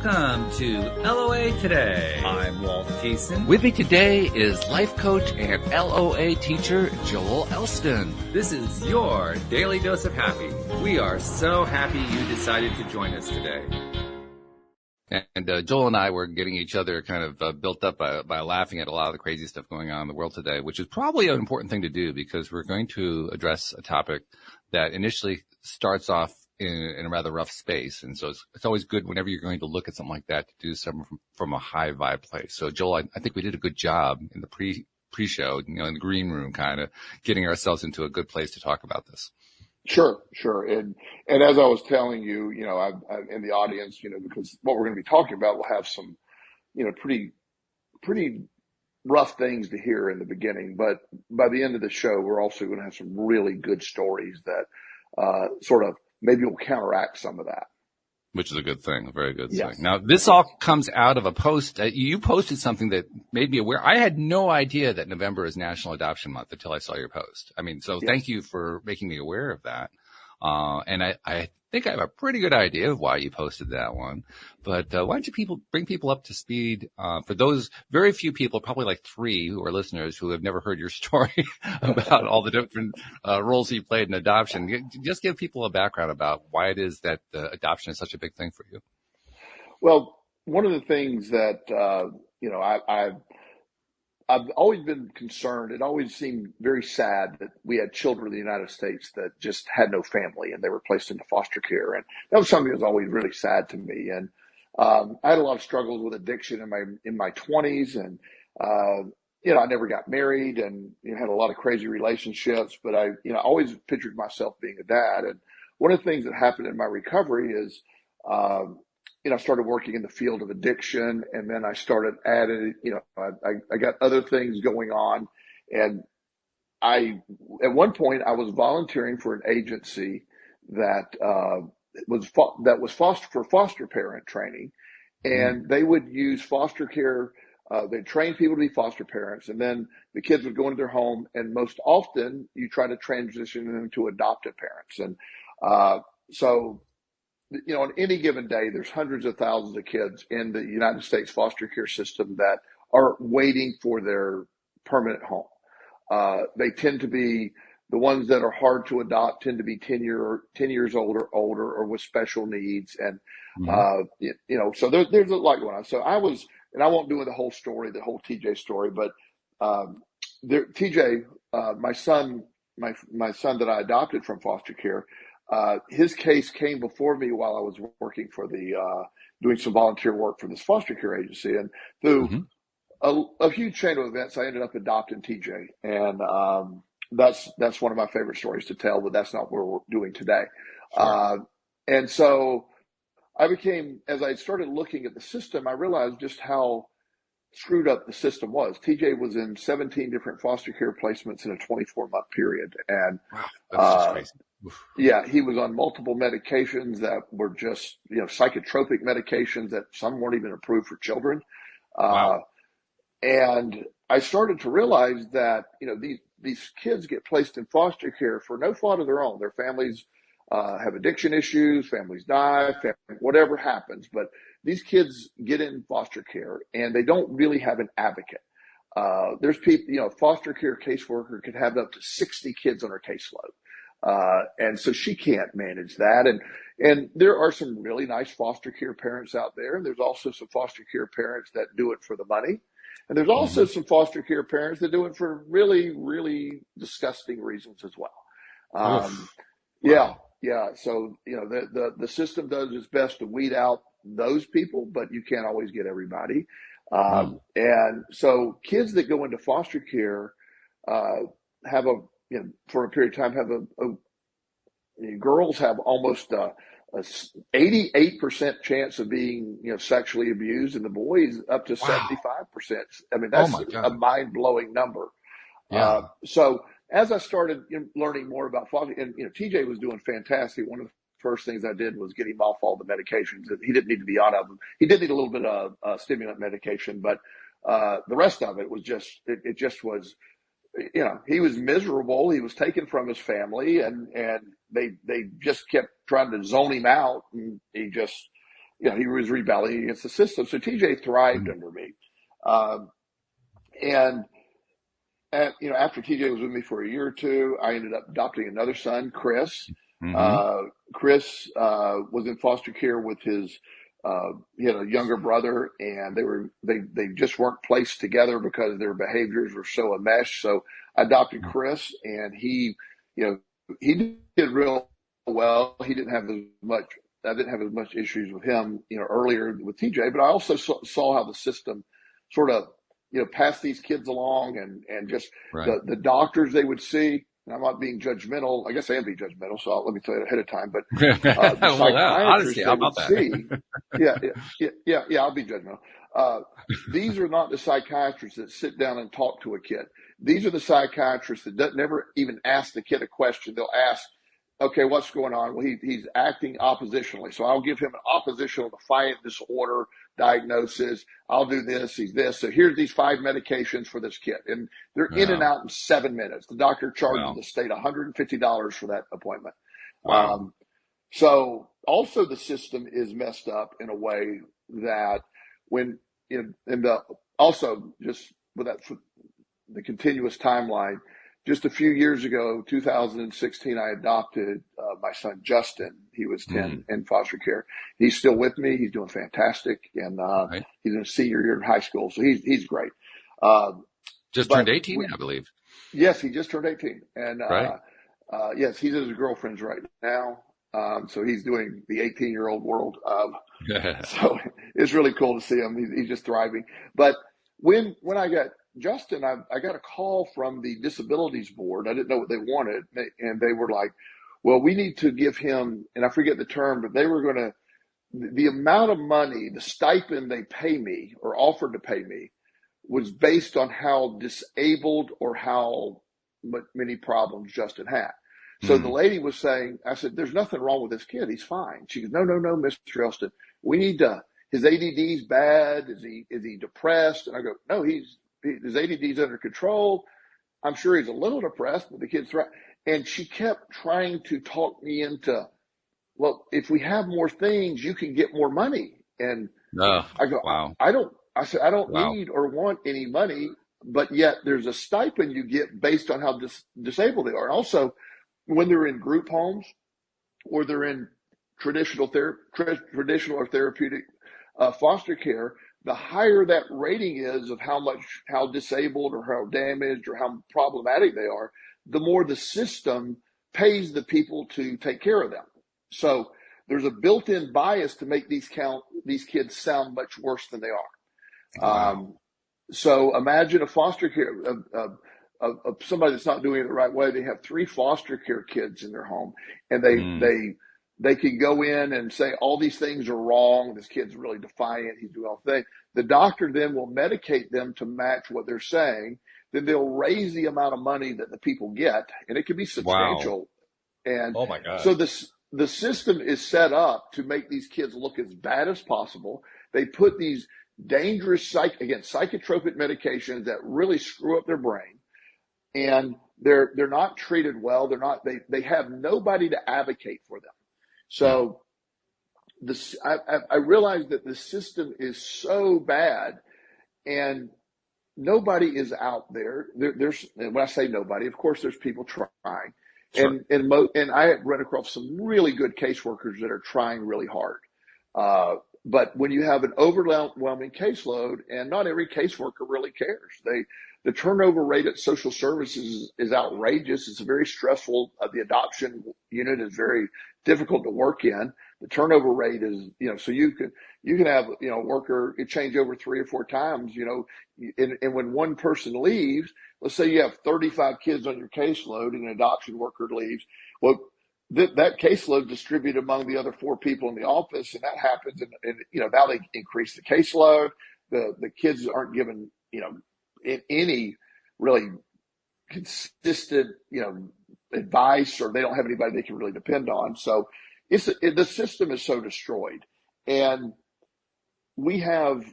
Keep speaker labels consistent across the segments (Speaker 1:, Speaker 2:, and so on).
Speaker 1: Welcome to LOA Today. I'm Walt Thiessen.
Speaker 2: With me today is life coach and LOA teacher Joel Elston.
Speaker 1: This is your daily dose of happy. We are so happy you decided to join us today.
Speaker 2: And Joel and I were getting each other kind of built up by laughing at a lot of the crazy stuff going on in the world today, which is probably an important thing to do because we're going to address a topic that initially starts off in a rather rough space. And so it's always good whenever you're going to look at something like that to do something from a high vibe place. So Joel, I think we did a good job in the pre-show, in the green room, kind of getting ourselves into a good place to talk about this.
Speaker 3: Sure. And as I was telling you, I in the audience, because what we're going to be talking about will have some, pretty rough things to hear in the beginning, but by the end of the show, we're also going to have some really good stories that, sort of maybe will counteract some of that.
Speaker 2: Which is a good thing, a very good
Speaker 3: Yes.
Speaker 2: thing. Now, this all comes out of a post. You posted something that made me aware. I had no idea that November is National Adoption Month until I saw your post. So Thank you for making me aware of that. And I think I have a pretty good idea of why you posted that one. But why don't you bring people up to speed? For those very few people, probably like 3 who are listeners who have never heard your story about all the different roles you played in adoption. Just give people a background about why it is that adoption is such a big thing for you.
Speaker 3: Well, one of the things that, I've always been concerned. It always seemed very sad that we had children in the United States that just had no family and they were placed into foster care. And that was something that was always really sad to me. And, I had a lot of struggles with addiction in my 20s and, I never got married and had a lot of crazy relationships, but I always pictured myself being a dad. And one of the things that happened in my recovery is, I started working in the field of addiction, and then I started adding, I got other things going on. And at one point I was volunteering for an agency that, was for foster parent training. And they would use foster care. They'd train people to be foster parents, and then the kids would go into their home. And most often you try to transition them to adoptive parents. And, on any given day, there's hundreds of thousands of kids in the United States foster care system that are waiting for their permanent home. They tend to be the ones that are hard to adopt, tend to be 10 years older, or with special needs. And, so there's a lot going on. So and I won't do the whole story, the whole TJ story, but, TJ, my son that I adopted from foster care, his case came before me while I was working for doing some volunteer work for this foster care agency. And through a huge chain of events, I ended up adopting TJ. And, that's one of my favorite stories to tell, but that's not what we're doing today. Sure. And so as I started looking at the system, I realized just how screwed up the system was. TJ was in 17 different foster care placements in a 24-month period. And,
Speaker 2: wow, that's just crazy.
Speaker 3: Yeah, he was on multiple medications that were just, psychotropic medications that some weren't even approved for children.
Speaker 2: Wow.
Speaker 3: And I started to realize that, these kids get placed in foster care for no fault of their own. Their families have addiction issues, families die, whatever happens. But these kids get in foster care and they don't really have an advocate. There's people, foster care caseworker could have up to 60 kids on her caseload. And so she can't manage that. And there are some really nice foster care parents out there. And there's also some foster care parents that do it for the money. And there's also some foster care parents that do it for really, really disgusting reasons as well.
Speaker 2: Wow.
Speaker 3: Yeah. So, the system does its best to weed out those people, but you can't always get everybody. And so kids that go into foster care, have for a period of time, girls have almost a 88% chance of being, sexually abused, and the boys up to 75%. That's a mind-blowing number.
Speaker 2: Yeah.
Speaker 3: So as I started learning more about foster, and TJ was doing fantastic. One of the first things I did was get him off all the medications that he didn't need to be on of them. He did need a little bit of stimulant medication, but the rest of it was it just was, he was miserable. He was taken from his family, and they just kept trying to zone him out, and he just he was rebelling against the system. So TJ thrived under me. Um, and after TJ was with me for a year or two, I ended up adopting another son, Chris.
Speaker 2: Mm-hmm.
Speaker 3: Chris was in foster care with his, he had a younger brother, and they just weren't placed together because their behaviors were so enmeshed. So I adopted Chris, and he did real well. He didn't have as much. I didn't have as much issues with him, earlier with TJ, but I also saw how the system sort of, pass these kids along, and just
Speaker 2: Right.
Speaker 3: the doctors they would see. And I'm not being judgmental. I guess I am being judgmental, so let me tell you ahead of time. But the psychiatrists
Speaker 2: Honestly, how
Speaker 3: they
Speaker 2: about
Speaker 3: would
Speaker 2: that?
Speaker 3: see, yeah, I'll be judgmental. These are not the psychiatrists that sit down and talk to a kid. These are the psychiatrists that never even ask the kid a question. They'll ask, okay, what's going on? Well, he's acting oppositionally. So I'll give him an oppositional defiant disorder diagnosis. I'll do this. He's this. So here's these 5 medications for this kid. And they're in and out in 7 minutes. The doctor charges the state $150 for that appointment.
Speaker 2: Wow.
Speaker 3: So also the system is messed up in a way that also just with that, the continuous timeline, just a few years ago, 2016, I adopted my son, Justin. He was 10 in foster care. He's still with me. He's doing fantastic. And
Speaker 2: Right.
Speaker 3: he's in a senior year in high school. So he's great.
Speaker 2: Just turned 18, I believe.
Speaker 3: Yes, he just turned 18. And
Speaker 2: Right.
Speaker 3: yes, he's at his girlfriend's right now. So he's doing the 18-year-old world. So it's really cool to see him. He's just thriving. But when I got Justin, I got a call from the disabilities board. I didn't know what they wanted. And they were like, well, we need to give him, and I forget the term, but they were going to, the amount of money, the stipend they pay me or offered to pay me was based on how disabled or how many problems Justin had. So the lady was saying, I said, there's nothing wrong with this kid. He's fine. She goes, no, Mr. Elston, we need to, his ADD's bad. Is he depressed? And I go, no, his ADD's under control. I'm sure he's a little depressed, but the kid's right. And she kept trying to talk me into, well, if we have more things, you can get more money. And I go,
Speaker 2: wow.
Speaker 3: I don't need or want any money, but yet there's a stipend you get based on how disabled they are. And also, when they're in group homes or they're in traditional or therapeutic foster care, the higher that rating is of how disabled or how damaged or how problematic they are, the more the system pays the people to take care of them. So there's a built-in bias to make these kids sound much worse than they are.
Speaker 2: Wow.
Speaker 3: So imagine a foster care of somebody that's not doing it the right way. They have 3 foster care kids in their home, and they can go in and say all these things are wrong. This kid's really defiant. He's doing all the things. The doctor then will medicate them to match what they're saying. Then they'll raise the amount of money that the people get, and it can be substantial.
Speaker 2: Wow.
Speaker 3: And
Speaker 2: oh my God.
Speaker 3: So the system is set up to make these kids look as bad as possible. They put these dangerous psychotropic medications that really screw up their brain, and they're not treated well. They have nobody to advocate for them. So I realize that the system is so bad, and nobody is out there. There's, when I say nobody, of course, there's people trying. Sure. And I run across some really good caseworkers that are trying really hard. But when you have an overwhelming caseload, and not every caseworker really cares, the turnover rate at social services is outrageous. It's very stressful. The adoption unit is very difficult to work in. The turnover rate is, so you can have, a worker, it change over 3 or 4 times, and when one person leaves, let's say you have 35 kids on your caseload and an adoption worker leaves. Well, that caseload distributed among the other 4 people in the office, and that happens. And now they increase the caseload. The kids aren't given, any really consistent, advice, or they don't have anybody they can really depend on. So the system is so destroyed, and we have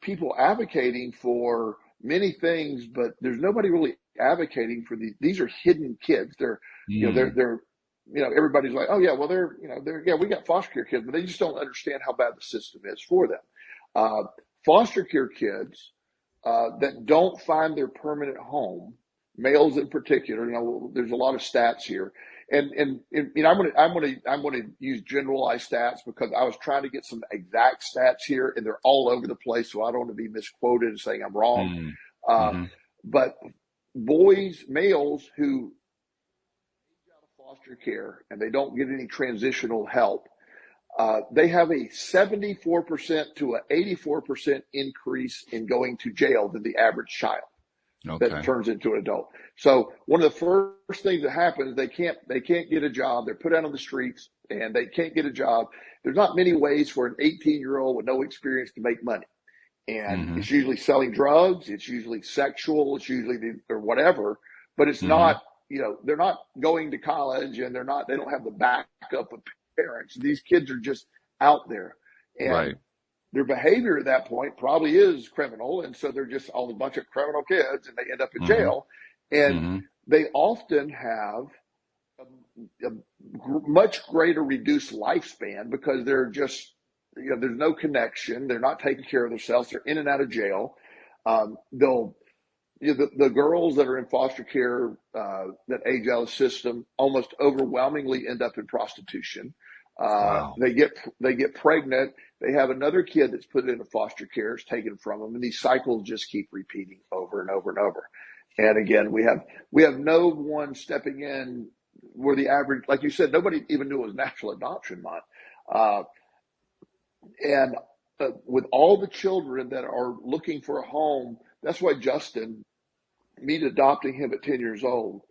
Speaker 3: people advocating for many things, but there's nobody really advocating for these are hidden kids. They're, they're everybody's like, oh yeah, well yeah, we got foster care kids, but they just don't understand how bad the system is for them. Foster care kids that don't find their permanent home, males in particular, there's a lot of stats here. And I'm gonna use generalized stats because I was trying to get some exact stats here, and they're all over the place, so I don't want to be misquoted and saying I'm wrong.
Speaker 2: Mm-hmm.
Speaker 3: But males who age out of foster care and they don't get any transitional help, they have a 74% to an 84% increase in going to jail than the average child that turns into an adult. So one of the first things that happens is they can't get a job. They're put out on the streets and they can't get a job. There's not many ways for an 18-year-old with no experience to make money. And it's usually selling drugs. It's usually sexual. It's usually or whatever, but it's not, they're not going to college and they don't have the backup of parents. These kids are just out there, and their behavior at that point probably is criminal. And so they're just all a bunch of criminal kids and they end up in jail. And they often have a much greater reduced lifespan because they're just, there's no connection. They're not taking care of themselves. They're in and out of jail. The girls that are in foster care that age out of the system almost overwhelmingly end up in prostitution. They get pregnant. They have another kid that's put into foster care, is taken from them, and these cycles just keep repeating over and over and over. And again, we have no one stepping in where the average, like you said, nobody even knew it was National Adoption Month. And with all the children that are looking for a home, that's why me adopting him at 10 years old.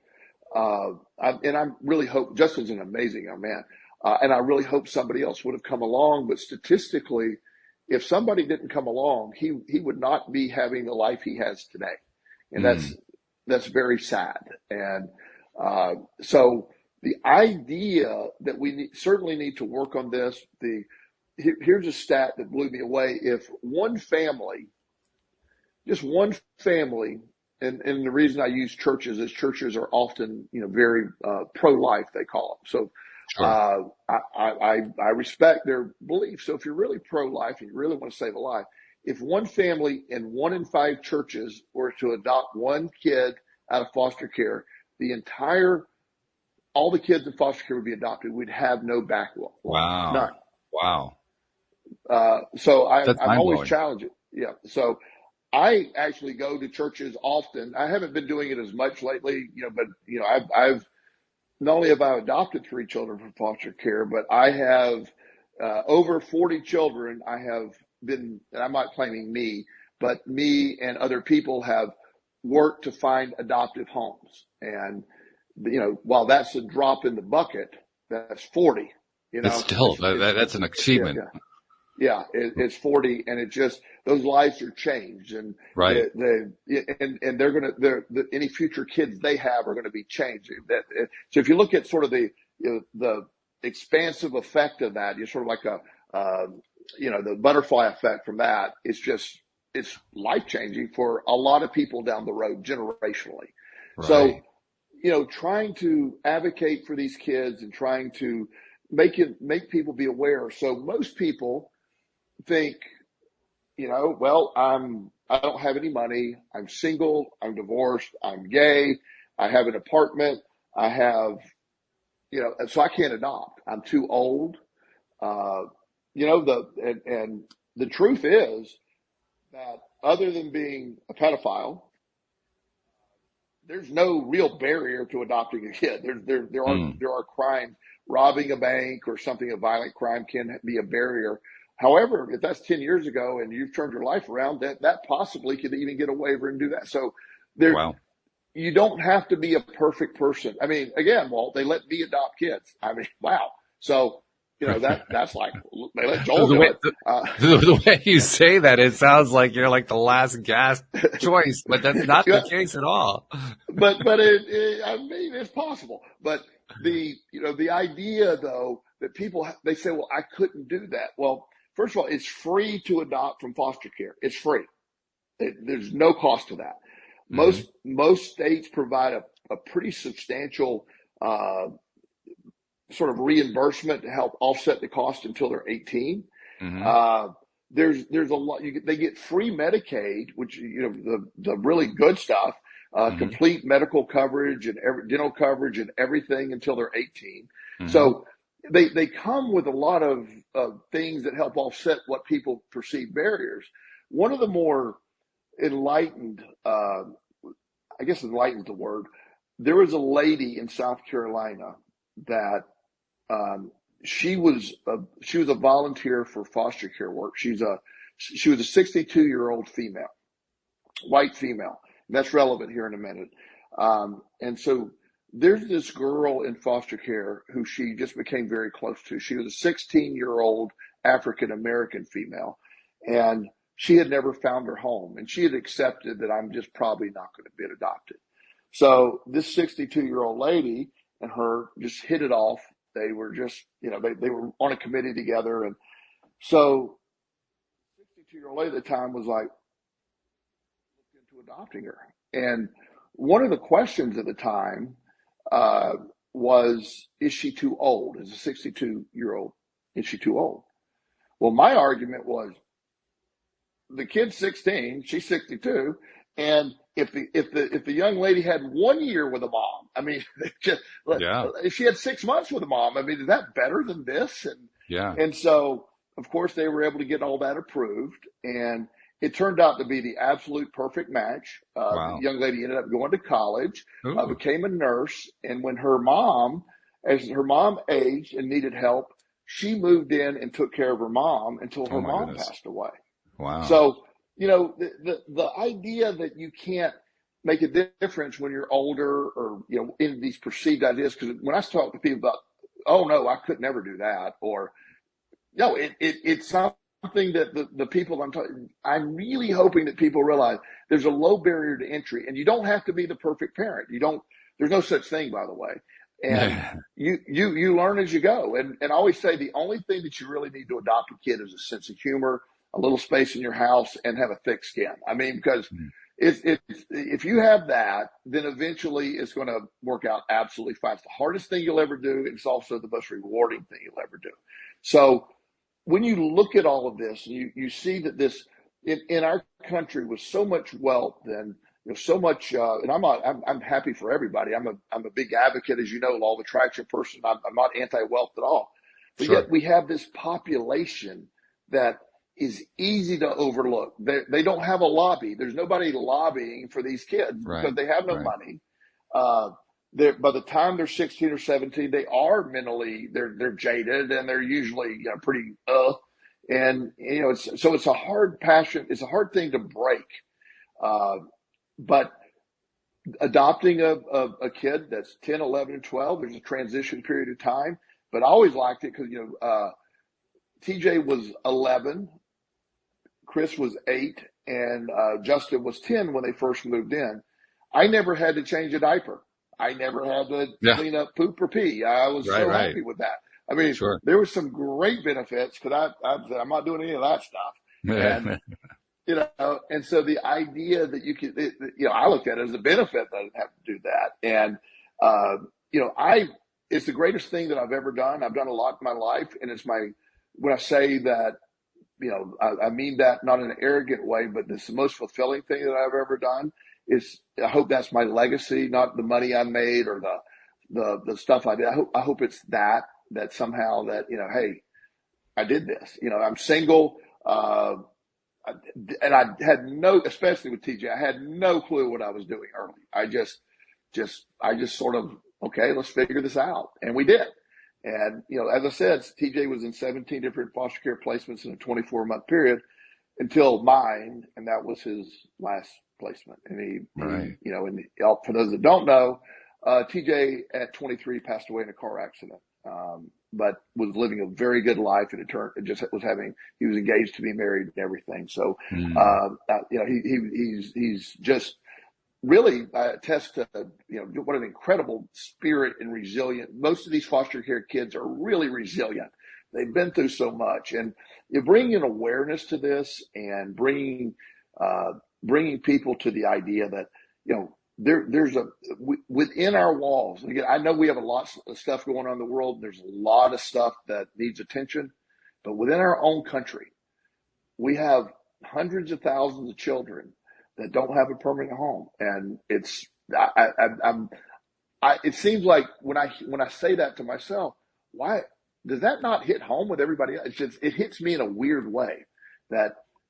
Speaker 3: I really hope Justin's an amazing young man. And I really hope somebody else would have come along. But statistically, if somebody didn't come along, he would not be having the life he has today. And that's very sad. And so the idea that we certainly need to work on this, here's a stat that blew me away. If just one family, and the reason I use churches is churches are often, very pro-life, they call them. So I respect their beliefs. So if you're really pro-life and you really want to save a life, if one family in 1 in 5 churches were to adopt one kid out of foster care, all the kids in foster care would be adopted. We'd have no backlog.
Speaker 2: Wow.
Speaker 3: None.
Speaker 2: Wow.
Speaker 3: So I'm always challenging. Yeah. So I actually go to churches often. I haven't been doing it as much lately, but I've not only have I adopted 3 children from foster care, but I have over 40 children. I have been, and I'm not claiming me, but me and other people have worked to find adoptive homes. And, while that's a drop in the bucket, that's 40.
Speaker 2: It's still, that's an achievement.
Speaker 3: Yeah, it's 40, and it just, those lives are changed, and and they're gonna, any future kids they have are going to be changed. So if you look at sort of the expansive effect of that, you're sort of like the butterfly effect from that. It's life changing for a lot of people down the road generationally. Right. So, trying to advocate for these kids and trying to make people be aware. So most people think, well, I don't have any money. I'm single. I'm divorced. I'm gay. I have an apartment. I have, so I can't adopt. I'm too old. And the truth is that other than being a pedophile, there's no real barrier to adopting a kid. There are crimes. Robbing a bank or something, a violent crime, can be a barrier. However, if that's 10 years ago and you've turned your life around, that possibly could even get a waiver and do that. So you don't have to be a perfect person. I mean, again, Walt, they let me adopt kids. I mean, wow. So, that's like, they let Joel do it.
Speaker 2: The way you say that, it sounds like you're like the last gasp choice, but that's not the case at all.
Speaker 3: But I mean, it's possible. But the idea though, that people, they say, well, I couldn't do that. Well, first of all, it's free to adopt from foster care. It's free. There's no cost to that. Most states provide a pretty substantial sort of reimbursement to help offset the cost until they're 18.
Speaker 2: Mm-hmm.
Speaker 3: There's a lot. They get free Medicaid, which the really good stuff,
Speaker 2: Mm-hmm.
Speaker 3: complete medical coverage and dental coverage and everything until they're 18.
Speaker 2: Mm-hmm.
Speaker 3: So they come with a lot of things that help offset what people perceive barriers. One of the more enlightened, I guess enlightened the word. There was a lady in South Carolina that she was a volunteer for foster care work. She was a 62-year-old female, white female. And that's relevant here in a minute. And so there's this girl in foster care who she just became very close to. She was a 16-year-old African American female, and she had never found her home, and she had accepted that I'm just probably not going to be adopted. So this 62-year-old lady and her just hit it off. They were just, they were on a committee together. And so 62-year-old lady at the time was like, looked into adopting her. And one of the questions at the time was, is she too old? As a 62-year-old, is she too old? Well, my argument was, the kid's 16, she's 62, and if the young lady had 1 year with a mom, I mean, if she had 6 months with a mom, I mean, is that better than this? And so, of course, they were able to get all that approved, and it turned out to be the absolute perfect match.
Speaker 2: Wow.
Speaker 3: The young lady ended up going to college, became a nurse, and when as her mom aged and needed help, she moved in and took care of her mom until her mom passed away.
Speaker 2: Wow.
Speaker 3: So, the idea that you can't make a difference when you're older or, in these perceived ideas, because when I talk to people about, oh no, I could never do that, or no, it's something that the people I'm really hoping that people realize there's a low barrier to entry, and you don't have to be the perfect parent. There's no such thing, by the way. And you learn as you go. And I always say the only thing that you really need to adopt a kid is a sense of humor, a little space in your house, and have a thick skin. I mean, because if you have that, then eventually it's going to work out absolutely fine. It's the hardest thing you'll ever do. It's also the most rewarding thing you'll ever do. So when you look at all of this, you see that this in our country with so much wealth and so much, and I'm happy for everybody. I'm a big advocate, as you know, law of attraction person. I'm not anti-wealth at all, but yet we have this population that is easy to overlook. They don't have a lobby. There's nobody lobbying for these kids because they have no money. By the time they're 16 or 17, they are mentally, they're jaded, and they're usually pretty and it's a hard passion. It's a hard thing to break. But adopting a kid that's 10, 11, and 12, there's a transition period of time. But I always liked it because TJ was 11, Chris was 8, and Justin was 10 when they first moved in. I never had to change a diaper. I never had to clean up poop or pee. I was so happy with that. I mean, there were some great benefits because I'm not doing any of that stuff. And, and so the idea that you could, I looked at it as a benefit that I didn't have to do that. And, it's the greatest thing that I've ever done. I've done a lot in my life. And when I say that, I mean that not in an arrogant way, but it's the most fulfilling thing that I've ever done. I hope that's my legacy, not the money I made or the stuff I did. I hope it's that somehow that, hey, I did this. I'm single, and I had especially with TJ, I had no clue what I was doing early. I just sort of, okay, let's figure this out. And we did. And, as I said, TJ was in 17 different foster care placements in a 24-month period until mine, and that was his last placement. And he for those that don't know, TJ at 23 passed away in a car accident, but was living a very good life, and he was engaged to be married and everything. So, he's just really attest to, what an incredible spirit and resilient. Most of these foster care kids are really resilient. They've been through so much, and you bring an awareness to this and bringing people to the idea that, there's within our walls. Again, I know we have a lot of stuff going on in the world. There's a lot of stuff that needs attention, but within our own country, we have hundreds of thousands of children that don't have a permanent home, and it seems like when I say that to myself, why does that not hit home with everybody else? It hits me in a weird way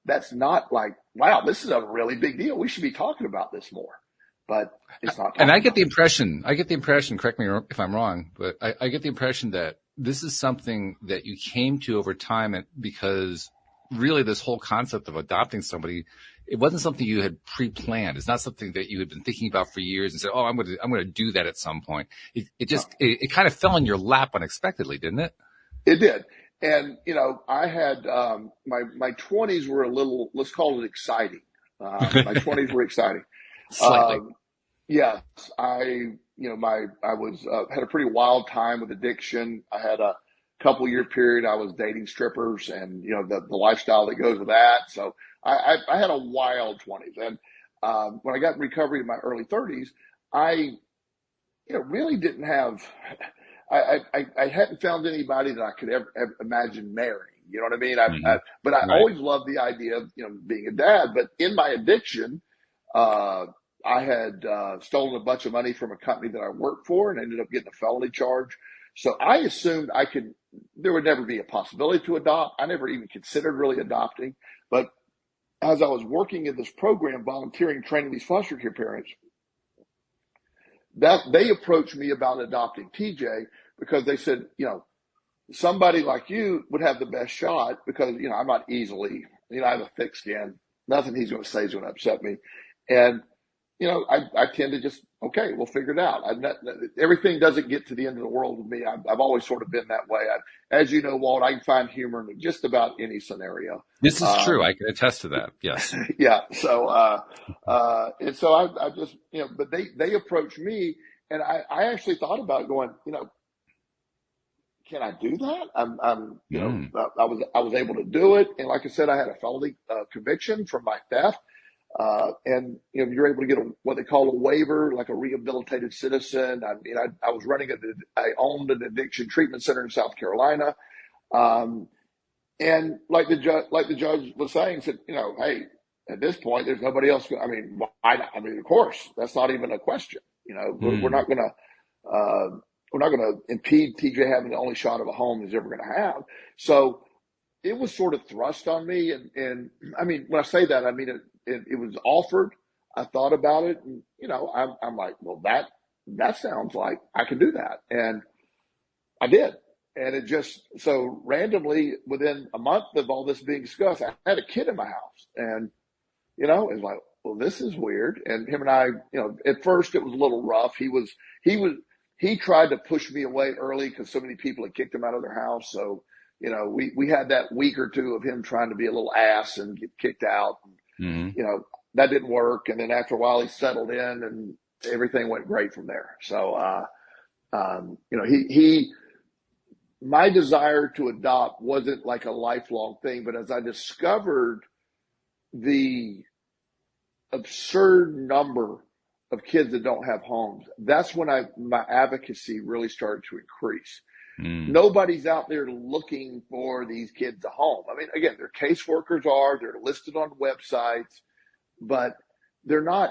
Speaker 3: that's not like, wow, this is a really big deal. We should be talking about this more, but it's not.
Speaker 2: And I get the impression, correct me if I'm wrong, but I get the impression that this is something that you came to over time, because really this whole concept of adopting somebody, it wasn't something you had pre-planned. It's not something that you had been thinking about for years and said, "Oh, I'm going to do that at some point." It kind of fell in your lap unexpectedly, didn't it?
Speaker 3: It did. And, I had, my 20s were a little, let's call it exciting. My 20s were exciting.
Speaker 2: Slightly.
Speaker 3: Yes. I had a pretty wild time with addiction. I had a couple year period. I was dating strippers and, the lifestyle that goes with that. So I had a wild 20s. And, when I got in recovery in my early 30s, I, really didn't have, I hadn't found anybody that I could ever imagine marrying. You know what I mean? But I always loved the idea of, being a dad. But in my addiction, I had stolen a bunch of money from a company that I worked for and ended up getting a felony charge. So I assumed there would never be a possibility to adopt. I never even considered really adopting. But as I was working in this program, volunteering, training these foster care parents, that they approached me about adopting TJ because they said, somebody like you would have the best shot because, I'm not easily, I have a thick skin. Nothing he's going to say is going to upset me. And, I tend to just, okay, we'll figure it out. Everything doesn't get to the end of the world with me. I've always sort of been that way. As you know, Walt, I can find humor in just about any scenario.
Speaker 2: This is true. I can attest to that. Yes.
Speaker 3: Yeah. So, and so I just, but they approached me and I actually thought about going, can I do that? I was able to do it. And like I said, I had a felony conviction for my theft. And you're able to get what they call a waiver, like a rehabilitated citizen. I was I owned an addiction treatment center in South Carolina. And like the judge was saying, said, hey, at this point, there's nobody else. Why not? Of course, that's not even a question. We're not going to impede TJ having the only shot of a home he's ever going to have. So it was sort of thrust on me. And when I say that, it was offered. I thought about it and, I'm like, well, that sounds like I can do that. And I did. And it just, so randomly within a month of all this being discussed, I had a kid in my house and, it was like, well, this is weird. And him and I, at first it was a little rough. He tried to push me away early because so many people had kicked him out of their house. So, we had that week or two of him trying to be a little ass and get kicked out. And, that didn't work. And then after a while he settled in and everything went great from there. So, my desire to adopt wasn't like a lifelong thing, but as I discovered the absurd number of kids that don't have homes, that's when my advocacy really started to increase. Nobody's out there looking for these kids a home. Again, their caseworkers they're listed on websites, but they're not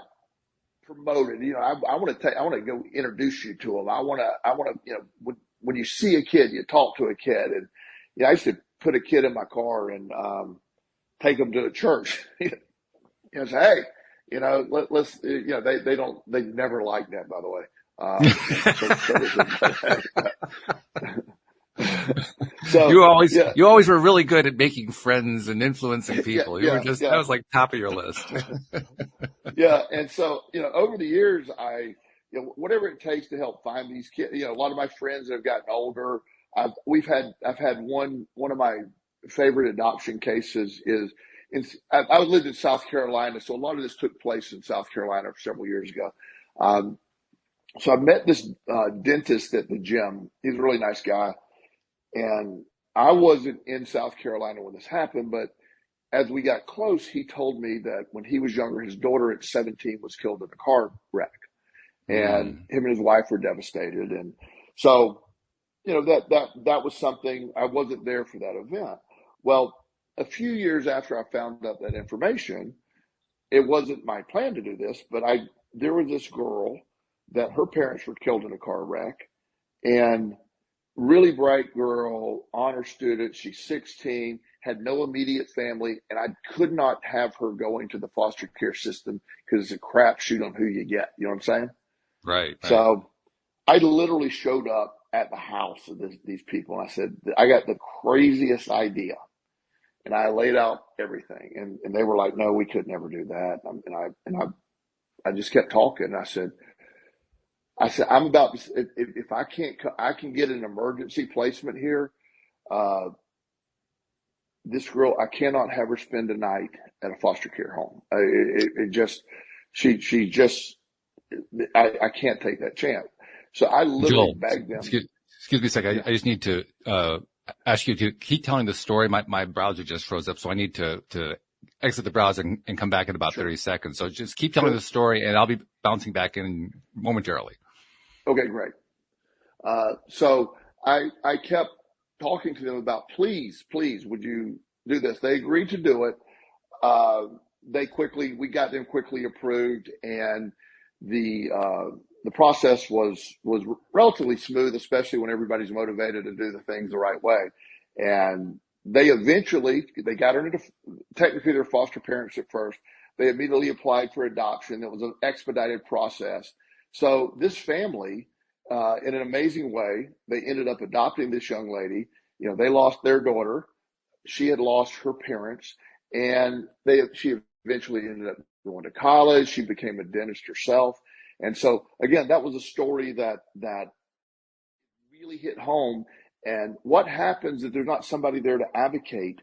Speaker 3: promoted. I want to go introduce you to them. I want to, when you see a kid, you talk to a kid. And I used to put a kid in my car and take them to the church. Say, hey, let's, they never like that, by the way. So
Speaker 2: you always were really good at making friends and influencing people. That was like top of your list.
Speaker 3: Yeah. And so, over the years, whatever it takes to help find these kids, a lot of my friends that have gotten older, I've had one of my favorite adoption cases is I lived in South Carolina. So a lot of this took place in South Carolina several years ago. So I met this dentist at the gym. He's a really nice guy. And I wasn't in South Carolina when this happened, but as we got close, he told me that when he was younger, his daughter at 17 was killed in a car wreck. and him and his wife were devastated. And so, that was something. I wasn't there for that event. Well, a few years after I found out that information, it wasn't my plan to do this, but there was this girl that her parents were killed in a car wreck, and really bright girl, honor student. She's 16, had no immediate family, and I could not have her going to the foster care system because it's a crapshoot on who you get. You know what I'm saying?
Speaker 2: Right.
Speaker 3: So I literally showed up at the house of these people, and I said, I got the craziest idea. And I laid out everything, and they were like, no, we could never do that. I just kept talking. I said, I'm about to, if I can get an emergency placement here. This girl, I cannot have her spend a night at a foster care home. She just, I can't take that chance. So I literally begged them.
Speaker 2: Excuse me a second. I just need to, ask you to keep telling the story. My browser just froze up, so I need to exit the browser and come back in about 30 seconds. So just keep telling the story, and I'll be bouncing back in momentarily. Okay,
Speaker 3: great. So I kept talking to them about, please, would you do this? They agreed to do it. We got them quickly approved, and the process was relatively smooth, especially when everybody's motivated to do the things the right way. And they got her into technically their foster parents at first. They immediately applied for adoption. It was an expedited process. So this family, in an amazing way, they ended up adopting this young lady. They lost their daughter. She had lost her parents, and she eventually ended up going to college. She became a dentist herself. And so, again, that was a story that really hit home. And what happens if there's not somebody there to advocate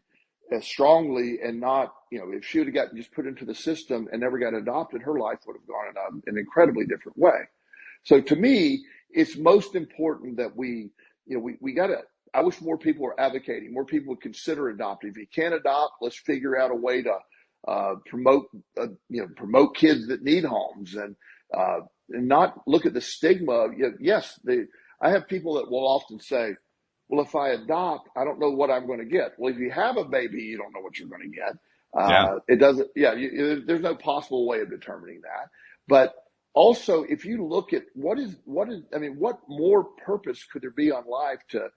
Speaker 3: as strongly, and not, if she would have gotten just put into the system and never got adopted, her life would have gone in an incredibly different way. So to me, it's most important that we gotta, I wish more people were advocating, more people would consider adopting. If you can't adopt, let's figure out a way to promote kids that need homes, and not look at the stigma. Yes, I have people that will often say, well, if I adopt, I don't know what I'm going to get. Well, if you have a baby, you don't know what you're going to get. It doesn't, there's no possible way of determining that. But also, if you look at what more purpose could there be on life to,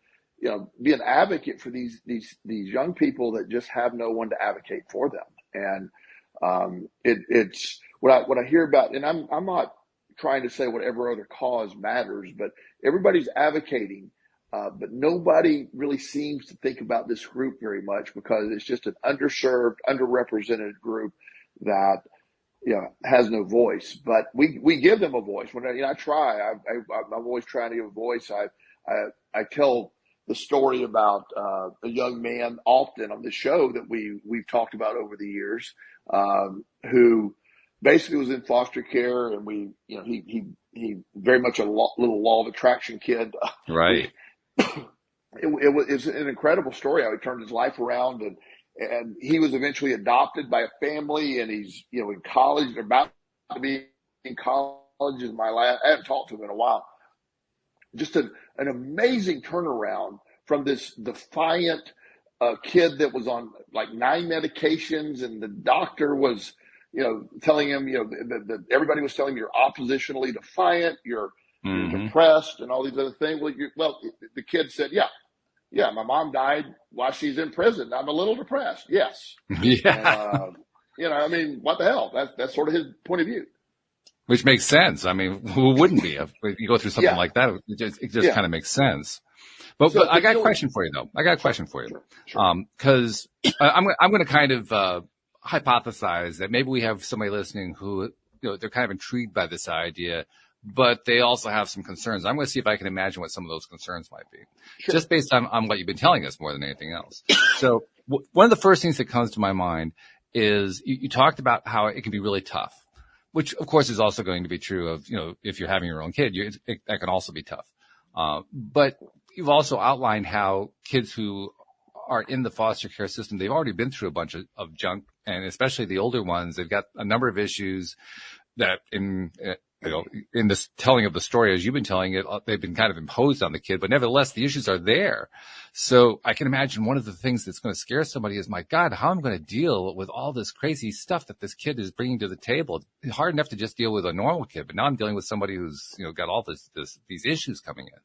Speaker 3: be an advocate for these young people that just have no one to advocate for them. And it's what I hear about, and I'm not trying to say whatever other cause matters, but everybody's advocating, but nobody really seems to think about this group very much, because it's just an underserved, underrepresented group that has no voice. But we give them a voice. When I try, I'm always trying to give a voice. I tell the story about a young man often on the show that we've talked about over the years, who basically was in foster care, and he very much a little law of attraction kid.
Speaker 2: Right.
Speaker 3: It was an incredible story how he turned his life around, and he was eventually adopted by a family, and he's in college, or about to be in college. I haven't talked to him in a while. Just an amazing turnaround from this defiant kid that was on like 9 medications, and the doctor was telling him that everybody was telling him you're oppositionally defiant, you're depressed, and all these other things. Well, the kid said, yeah, my mom died while she's in prison. I'm a little depressed. Yes.
Speaker 2: Yeah.
Speaker 3: And, what the hell? That's sort of his point of view.
Speaker 2: Which makes sense. I mean, who wouldn't be? If you go through something like that, it just kind of makes sense. But I got a question for you, though. Sure. Because I'm going to kind of hypothesize that maybe we have somebody listening who, they're kind of intrigued by this idea, but they also have some concerns. I'm going to see if I can imagine what some of those concerns might be, just based on what you've been telling us more than anything else. So one of the first things that comes to my mind is you talked about how it can be really tough, which of course is also going to be true of, if you're having your own kid, that can also be tough. But you've also outlined how kids who are in the foster care system, they've already been through a bunch of junk, and especially the older ones, they've got a number of issues that in this telling of the story, as you've been telling it, they've been kind of imposed on the kid, but nevertheless, the issues are there. So I can imagine one of the things that's going to scare somebody is, my God, how am I going to deal with all this crazy stuff that this kid is bringing to the table? It's hard enough to just deal with a normal kid, but now I'm dealing with somebody who's, got all these issues coming in.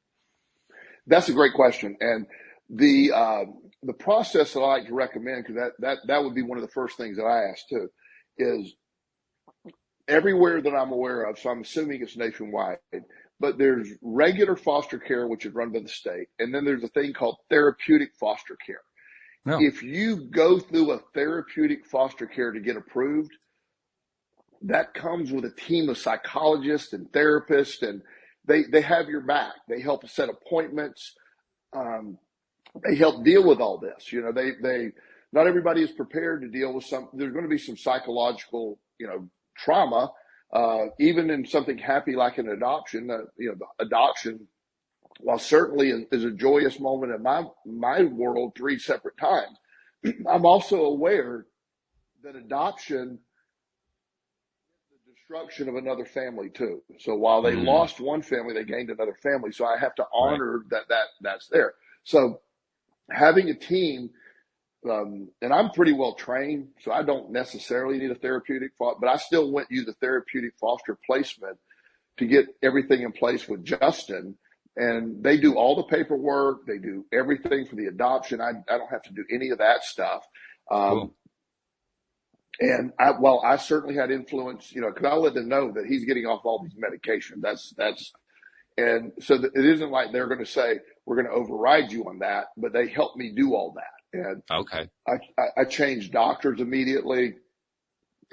Speaker 3: That's a great question. And the process that I like to recommend, because that would be one of the first things that I ask too, is everywhere that I'm aware of, so I'm assuming it's nationwide, but there's regular foster care, which is run by the state, and then there's a thing called therapeutic foster care.
Speaker 2: No.
Speaker 3: If you go through a therapeutic foster care to get approved, that comes with a team of psychologists and therapists, and they have your back. They help set appointments. They help deal with all this. They not everybody is prepared to deal with there's going to be some psychological, trauma, even in something happy like an adoption. The adoption, while certainly is a joyous moment in my world 3 separate times, I'm also aware that adoption is the destruction of another family too. So while they lost one family, they gained another family. So I have to honor that's there. So having a team, and I'm pretty well trained, so I don't necessarily need a therapeutic, but I still went use the therapeutic foster placement to get everything in place with Justin. And they do all the paperwork. They do everything for the adoption. I don't have to do any of that stuff.
Speaker 2: Cool.
Speaker 3: And I certainly had influence, because I let them know that he's getting off all these medications. And so it isn't like they're going to say, we're going to override you on that, but they helped me do all that. And
Speaker 2: okay,
Speaker 3: I changed doctors immediately.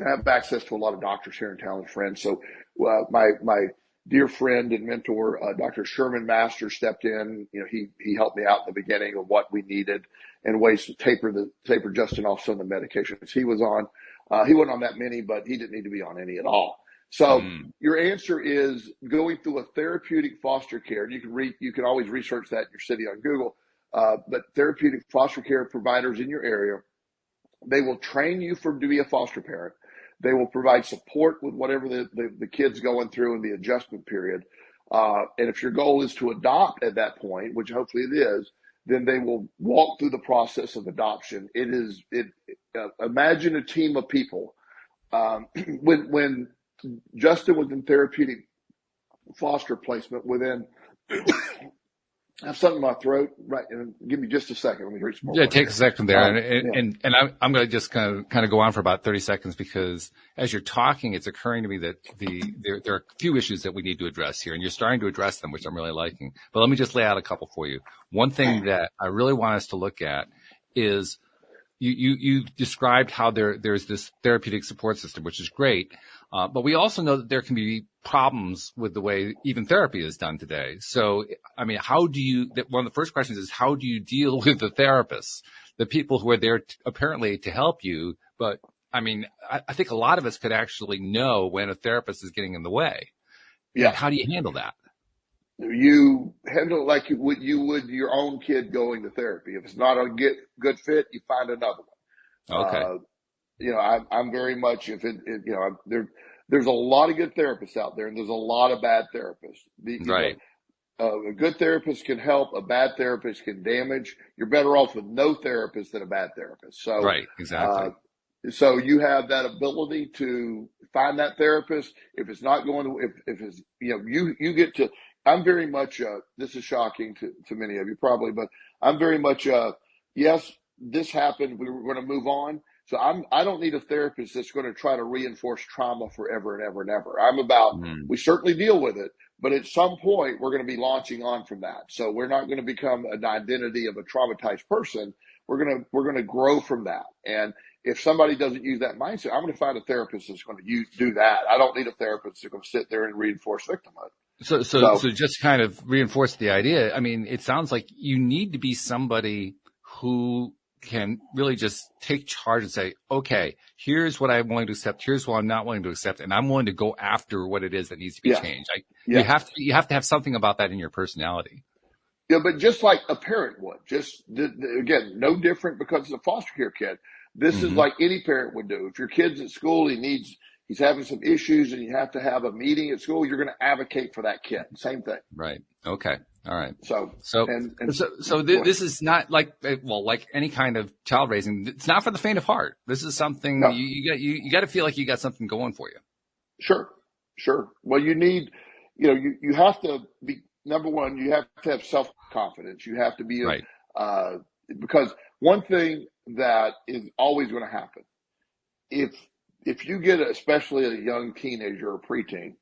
Speaker 3: I have access to a lot of doctors here in town and friends. So my dear friend and mentor, Dr. Sherman Masters, stepped in. He helped me out in the beginning of what we needed and ways to taper Justin off some of the medications he was on. He wasn't on that many, but he didn't need to be on any at all. So your answer is going through a therapeutic foster care. You can always research that in your city on Google. But therapeutic foster care providers in your area, they will train you to be a foster parent. They will provide support with whatever the kid's going through in the adjustment period. And if your goal is to adopt at that point, which hopefully it is, then they will walk through the process of adoption. Imagine a team of people. When Justin was in therapeutic foster placement, within I have something in my throat, right? And give me just a second. Let me reach more.
Speaker 2: Yeah, take a second there. And I'm going to just kind of go on for about 30 seconds, because as you're talking, it's occurring to me that there are a few issues that we need to address here, and you're starting to address them, which I'm really liking. But let me just lay out a couple for you. One thing that I really want us to look at is you described how there's this therapeutic support system, which is great. But we also know that there can be problems with the way even therapy is done today. So, I mean, one of the first questions is, how do you deal with the therapists, the people who are there apparently to help you? But I mean, I think a lot of us could actually know when a therapist is getting in the way.
Speaker 3: Yeah.
Speaker 2: And how do you handle that?
Speaker 3: You handle it like you would your own kid going to therapy. If it's not a good fit, you find another one.
Speaker 2: Okay.
Speaker 3: I'm very much, there's a lot of good therapists out there, and there's a lot of bad therapists.
Speaker 2: Right.
Speaker 3: A good therapist can help. A bad therapist can damage. You're better off with no therapist than a bad therapist. So,
Speaker 2: right. Exactly.
Speaker 3: So you have that ability to find that therapist. If it's not going to, if it's, you get to, I'm very much, this is shocking to many of you probably, but I'm very much, yes, this happened. We were going to move on. So I don't need a therapist that's going to try to reinforce trauma forever and ever and ever. I'm about, we certainly deal with it, but at some point we're going to be launching on from that. So we're not going to become an identity of a traumatized person. We're going to grow from that. And if somebody doesn't use that mindset, I'm going to find a therapist that's going to do that. I don't need a therapist that's going to sit there and reinforce victimhood.
Speaker 2: So just kind of reinforce the idea. I mean, it sounds like you need to be somebody who can really just take charge and say, okay, here's what I'm willing to accept. Here's what I'm not willing to accept. And I'm willing to go after what it is that needs to be changed. You have to have something about that in your personality.
Speaker 3: Yeah, but just like a parent would, again, no different because it's a foster care kid. This is like any parent would do. If your kid's at school, he needs, he's having some issues and you have to have a meeting at school, you're going to advocate for that kid. Same thing.
Speaker 2: Right. Okay. All right.
Speaker 3: So
Speaker 2: This is not like, well, like any kind of child raising. It's not for the faint of heart. This is something
Speaker 3: no.
Speaker 2: you got to feel like you got something going for you.
Speaker 3: Sure. Well, you need, you have to be, number one, you have to have self-confidence. You have to be,
Speaker 2: right.
Speaker 3: Because one thing that is always going to happen, if you get, especially a young teenager or preteen,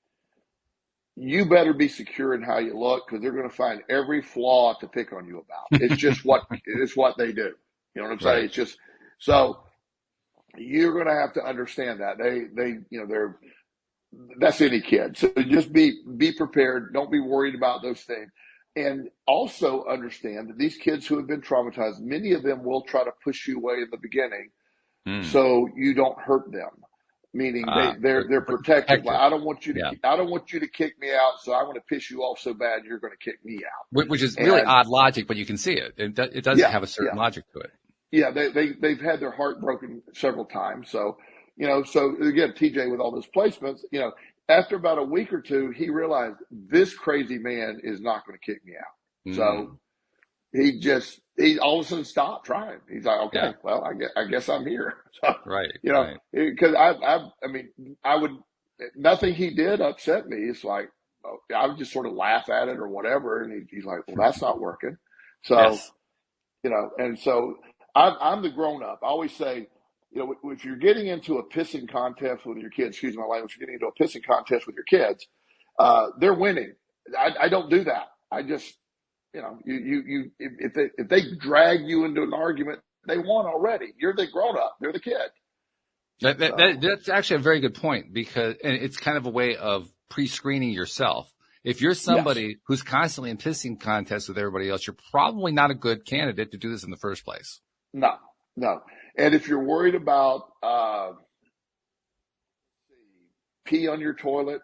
Speaker 3: you better be secure in how you look, because they're going to find every flaw to pick on you about. It's just it's what they do. You know what I'm saying?
Speaker 2: Right.
Speaker 3: It's just, so you're going to have to understand that that's any kid. So just be prepared. Don't be worried about those things. And also understand that these kids who have been traumatized, many of them will try to push you away in the beginning so you don't hurt them. Meaning they're protected. Like, I don't want you to kick me out, so I want to piss you off so bad you're going to kick me out.
Speaker 2: Which is really odd logic, but you can see it. It does have a certain logic to it.
Speaker 3: Yeah, they've had their heart broken several times. So, so again, TJ, with all those placements, after about a week or two, he realized this crazy man is not going to kick me out. So he all of a sudden stopped trying. He's like, okay, well, I guess I'm here. So,
Speaker 2: right.
Speaker 3: Because I would, nothing he did upset me. It's like, I would just sort of laugh at it or whatever. And he's like, well, that's not working. So, and so I'm the grown up. I always say, if you're getting into a pissing contest with your kids, excuse my language, you're getting into a pissing contest with your kids, they're winning. I don't do that. I just, if they drag you into an argument, they won already. You're the grown up. They're the kid.
Speaker 2: That's actually a very good point, because and it's kind of a way of pre-screening yourself. If you're somebody who's constantly in pissing contests with everybody else, you're probably not a good candidate to do this in the first place.
Speaker 3: No. And if you're worried about pee on your toilet,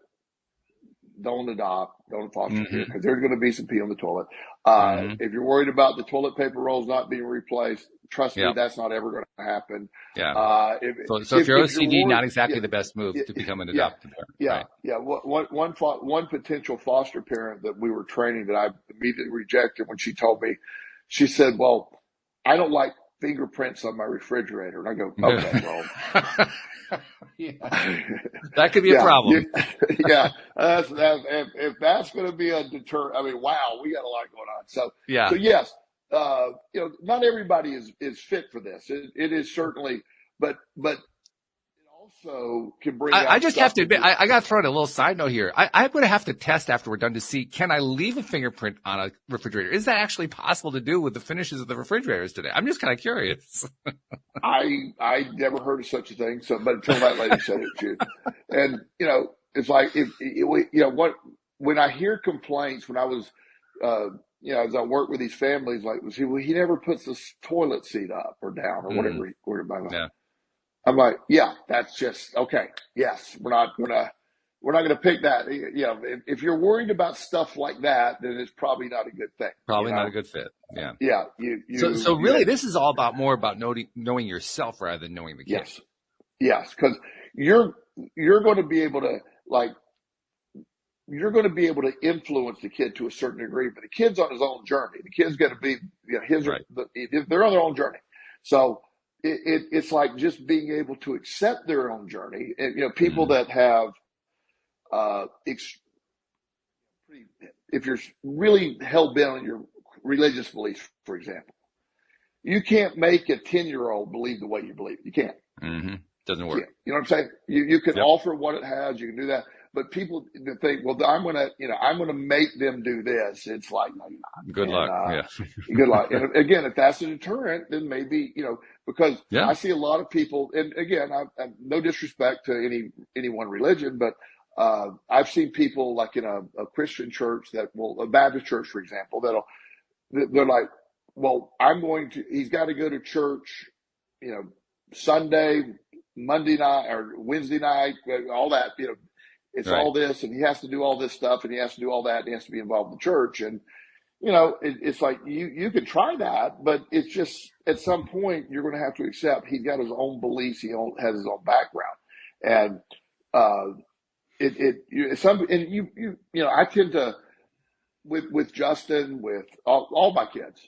Speaker 3: don't adopt, don't foster care, because there's going to be some pee on the toilet. If you're worried about the toilet paper rolls not being replaced, trust me, that's not ever going to happen.
Speaker 2: Yeah. So if you're OCD, not exactly the best move to become an adoptive parent.
Speaker 3: One potential foster parent that we were training that I immediately rejected when she told me, she said, well, I don't like fingerprints on my refrigerator. And I go, okay, well.
Speaker 2: That could be a problem.
Speaker 3: If that's going to be a deterrent, wow, we got a lot going on. So yes, not everybody is fit for this. It is certainly, but it also can bring.
Speaker 2: I just have to admit, I got to throw in a little side note here. I'm going to have to test after we're done to see, can I leave a fingerprint on a refrigerator? Is that actually possible to do with the finishes of the refrigerators today? I'm just kind of curious.
Speaker 3: I never heard of such a thing. But until that lady said it, Jude. And it's like when I hear complaints, when I was as I work with these families, like, he never puts the toilet seat up or down or whatever. I'm like, that's just okay. Yes, we're not gonna pick that. If you're worried about stuff like that, then it's probably not a good thing.
Speaker 2: Probably not a good fit. Yeah.
Speaker 3: Yeah.
Speaker 2: So really, this is all about knowing yourself rather than knowing the kid.
Speaker 3: Yes, because you're going to be able to influence the kid to a certain degree, but the kid's on his own journey. The kid's going to be they're on their own journey. So it's like just being able to accept their own journey. And, people that have, if you're really hell bent on your religious beliefs, for example, you can't make a 10-year-old believe the way you believe. You can't.
Speaker 2: Doesn't work.
Speaker 3: You know what I'm saying? You can offer what it has. You can do that. But people think, well, I'm going to make them do this. It's like, no, you're not.
Speaker 2: Good luck.
Speaker 3: Good luck. And again, if that's a deterrent, then maybe, because I see a lot of people, and again, I no disrespect to any one religion, but I've seen people like in a Christian church a Baptist church, for example, they're like, well, he's got to go to church, Sunday, Monday night or Wednesday night, all that, it's all this, and he has to do all this stuff, and he has to do all that, and he has to be involved in the church. And, it's like you could try that, but it's just at some point you're going to have to accept he's got his own beliefs. He has his own background. And I tend to, with Justin, with all my kids,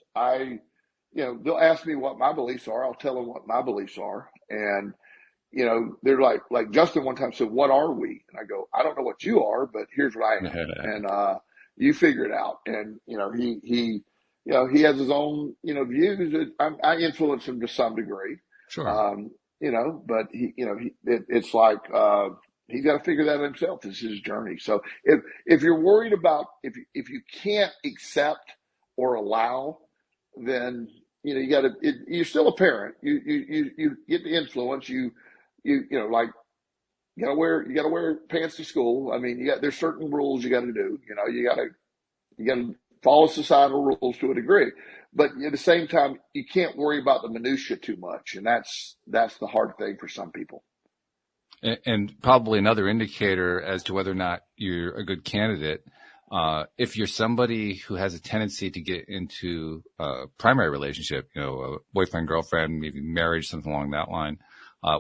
Speaker 3: they'll ask me what my beliefs are. I'll tell them what my beliefs are. And, they're like Justin one time said, "What are we?" And I go, "I don't know what you are, but here's what I am." And, you figure it out. And, he has his own, views. I influence him to some degree.
Speaker 2: Sure.
Speaker 3: But it's like, he's got to figure that out himself. This is his journey. So if you're worried about, if you can't accept or allow, then, you're still a parent. You get the influence. You gotta wear pants to school. I mean, there's certain rules you got to do. You got to follow societal rules to a degree, but at the same time, you can't worry about the minutia too much, and that's the hard thing for some people.
Speaker 2: And probably another indicator as to whether or not you're a good candidate, if you're somebody who has a tendency to get into a primary relationship, a boyfriend, girlfriend, maybe marriage, something along that line,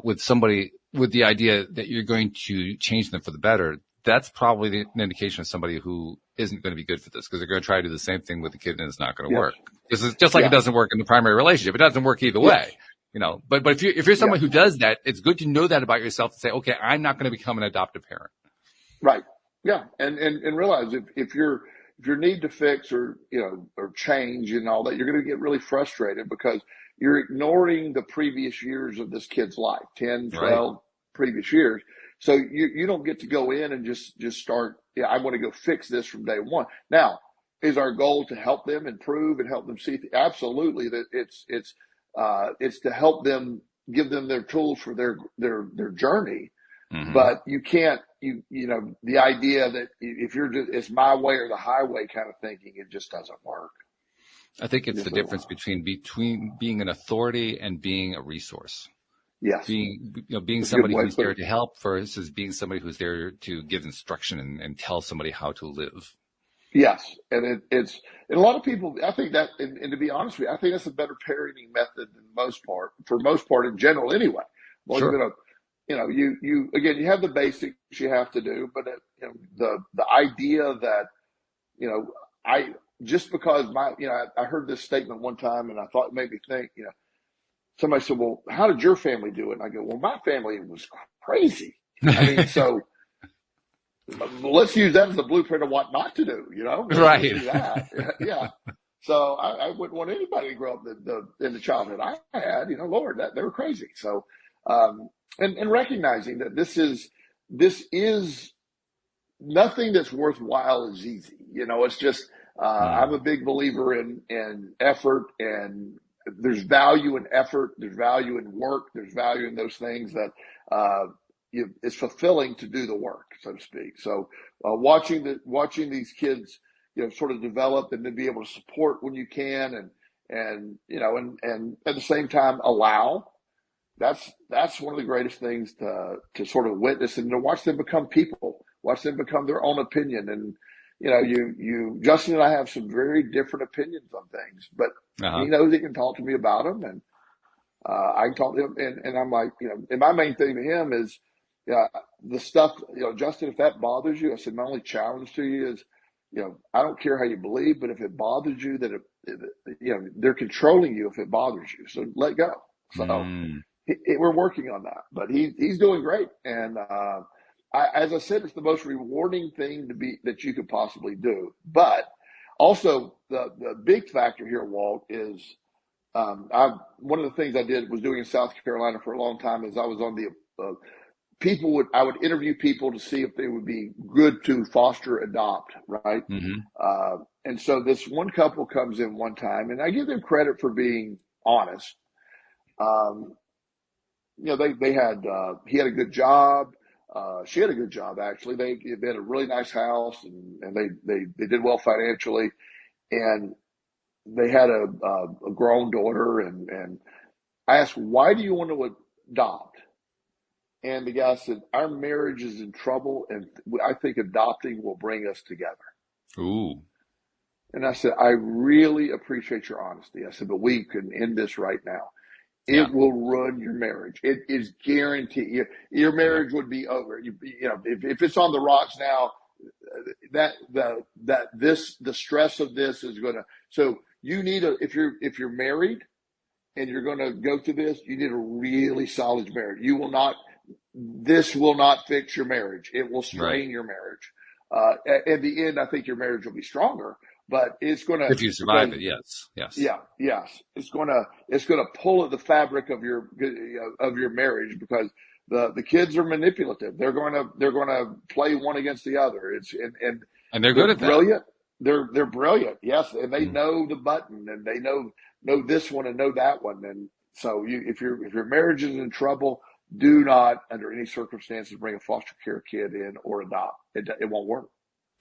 Speaker 2: with somebody with the idea that you're going to change them for the better, that's probably an indication of somebody who isn't going to be good for this, because they're going to try to do the same thing with the kid and it's not going to work. This is just like it doesn't work in the primary relationship. It doesn't work either way, but if you're someone who does that, it's good to know that about yourself and say, okay, I'm not going to become an adoptive parent.
Speaker 3: Right. Yeah. And realize if your need to fix or change and all that, you're going to get really frustrated because you're ignoring the previous years of this kid's life, 10, 12 previous years. So you don't get to go in and just start, I want to go fix this from day one. Now, is our goal to help them improve and help them see? Absolutely. That it's to help them, give them their tools for their journey. Mm-hmm. But you can't, the idea that if it's my way or the highway kind of thinking, it just doesn't work.
Speaker 2: I think it's the difference between being an authority and being a resource.
Speaker 3: Yes.
Speaker 2: Being somebody who's there to help versus being somebody who's there to give instruction and tell somebody how to live.
Speaker 3: Yes. And and a lot of people, I think that, and to be honest with you, I think that's a better parenting method for most part in general anyway. Well,
Speaker 2: sure.
Speaker 3: You have the basics you have to do, but the idea that, just because I heard this statement one time and I thought it made me think, somebody said, "Well, how did your family do it?" And I go, "Well, my family was crazy." I mean, so let's use that as a blueprint of what not to do,
Speaker 2: Right.
Speaker 3: Do that. Yeah. So I wouldn't want anybody to grow up in the childhood I had, Lord, they were crazy. So, and recognizing that this is nothing that's worthwhile is easy. It's just, I'm a big believer in effort, and there's value in effort. There's value in work. There's value in those things that, it's fulfilling to do the work, so to speak. So, watching these kids, sort of develop and then be able to support when you can and at the same time allow. That's one of the greatest things to sort of witness and to watch them become people, watch them become their own opinion. And, Justin and I have some very different opinions on things, but he knows he can talk to me about them, and I can talk to him. And I'm like, and my main thing to him is, the stuff, Justin, if that bothers you, I said, my only challenge to you is, I don't care how you believe, but if it bothers you, that they're controlling you if it bothers you. So let go. So we're working on that, but he's doing great. And, as I said, it's the most rewarding thing that you could possibly do. But also the big factor here, Walt, is, one of the things I did was doing in South Carolina for a long time is I was on the, I would interview people to see if they would be good to foster adopt, right? Mm-hmm. And so this one couple comes in one time, and I give them credit for being honest. They had, he had a good job. She had a good job, actually. They had a really nice house, and they did well financially, and they had a grown daughter. And I asked, "Why do you want to adopt?" And the guy said, "Our marriage is in trouble, and I think adopting will bring us together."
Speaker 2: Ooh.
Speaker 3: And I said, "I really appreciate your honesty." I said, "But we can end this right now."
Speaker 2: Yeah.
Speaker 3: it will ruin your marriage. It is guaranteed. Your
Speaker 2: Yeah.
Speaker 3: marriage would be over. If it's on the rocks now, the stress of this is going to. So you need if you're married and you're going to go through this, you need a really solid marriage. This will not fix your marriage. It will
Speaker 2: Right.
Speaker 3: strain your marriage. At the end, I think your marriage will be stronger, but it's going to,
Speaker 2: If you survive
Speaker 3: because
Speaker 2: it, yes. Yes.
Speaker 3: yeah, yes, it's gonna pull at the fabric of your marriage, because the kids are manipulative. They're gonna play one against the other. And
Speaker 2: And they're
Speaker 3: they're
Speaker 2: good at that.
Speaker 3: brilliant. They're brilliant. Yes, and they
Speaker 2: Mm.
Speaker 3: know the button, and they know this one and know that one. And so if your marriage is in trouble, do not under any circumstances bring a foster care kid in or adopt. It won't work.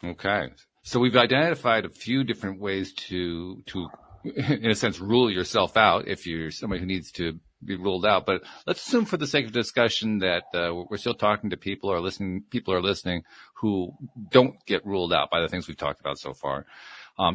Speaker 2: Okay. So we've identified a few different ways to, in a sense, rule yourself out if you're somebody who needs to be ruled out. But let's assume for the sake of discussion that we're still talking to people are listening who don't get ruled out by the things we've talked about so far.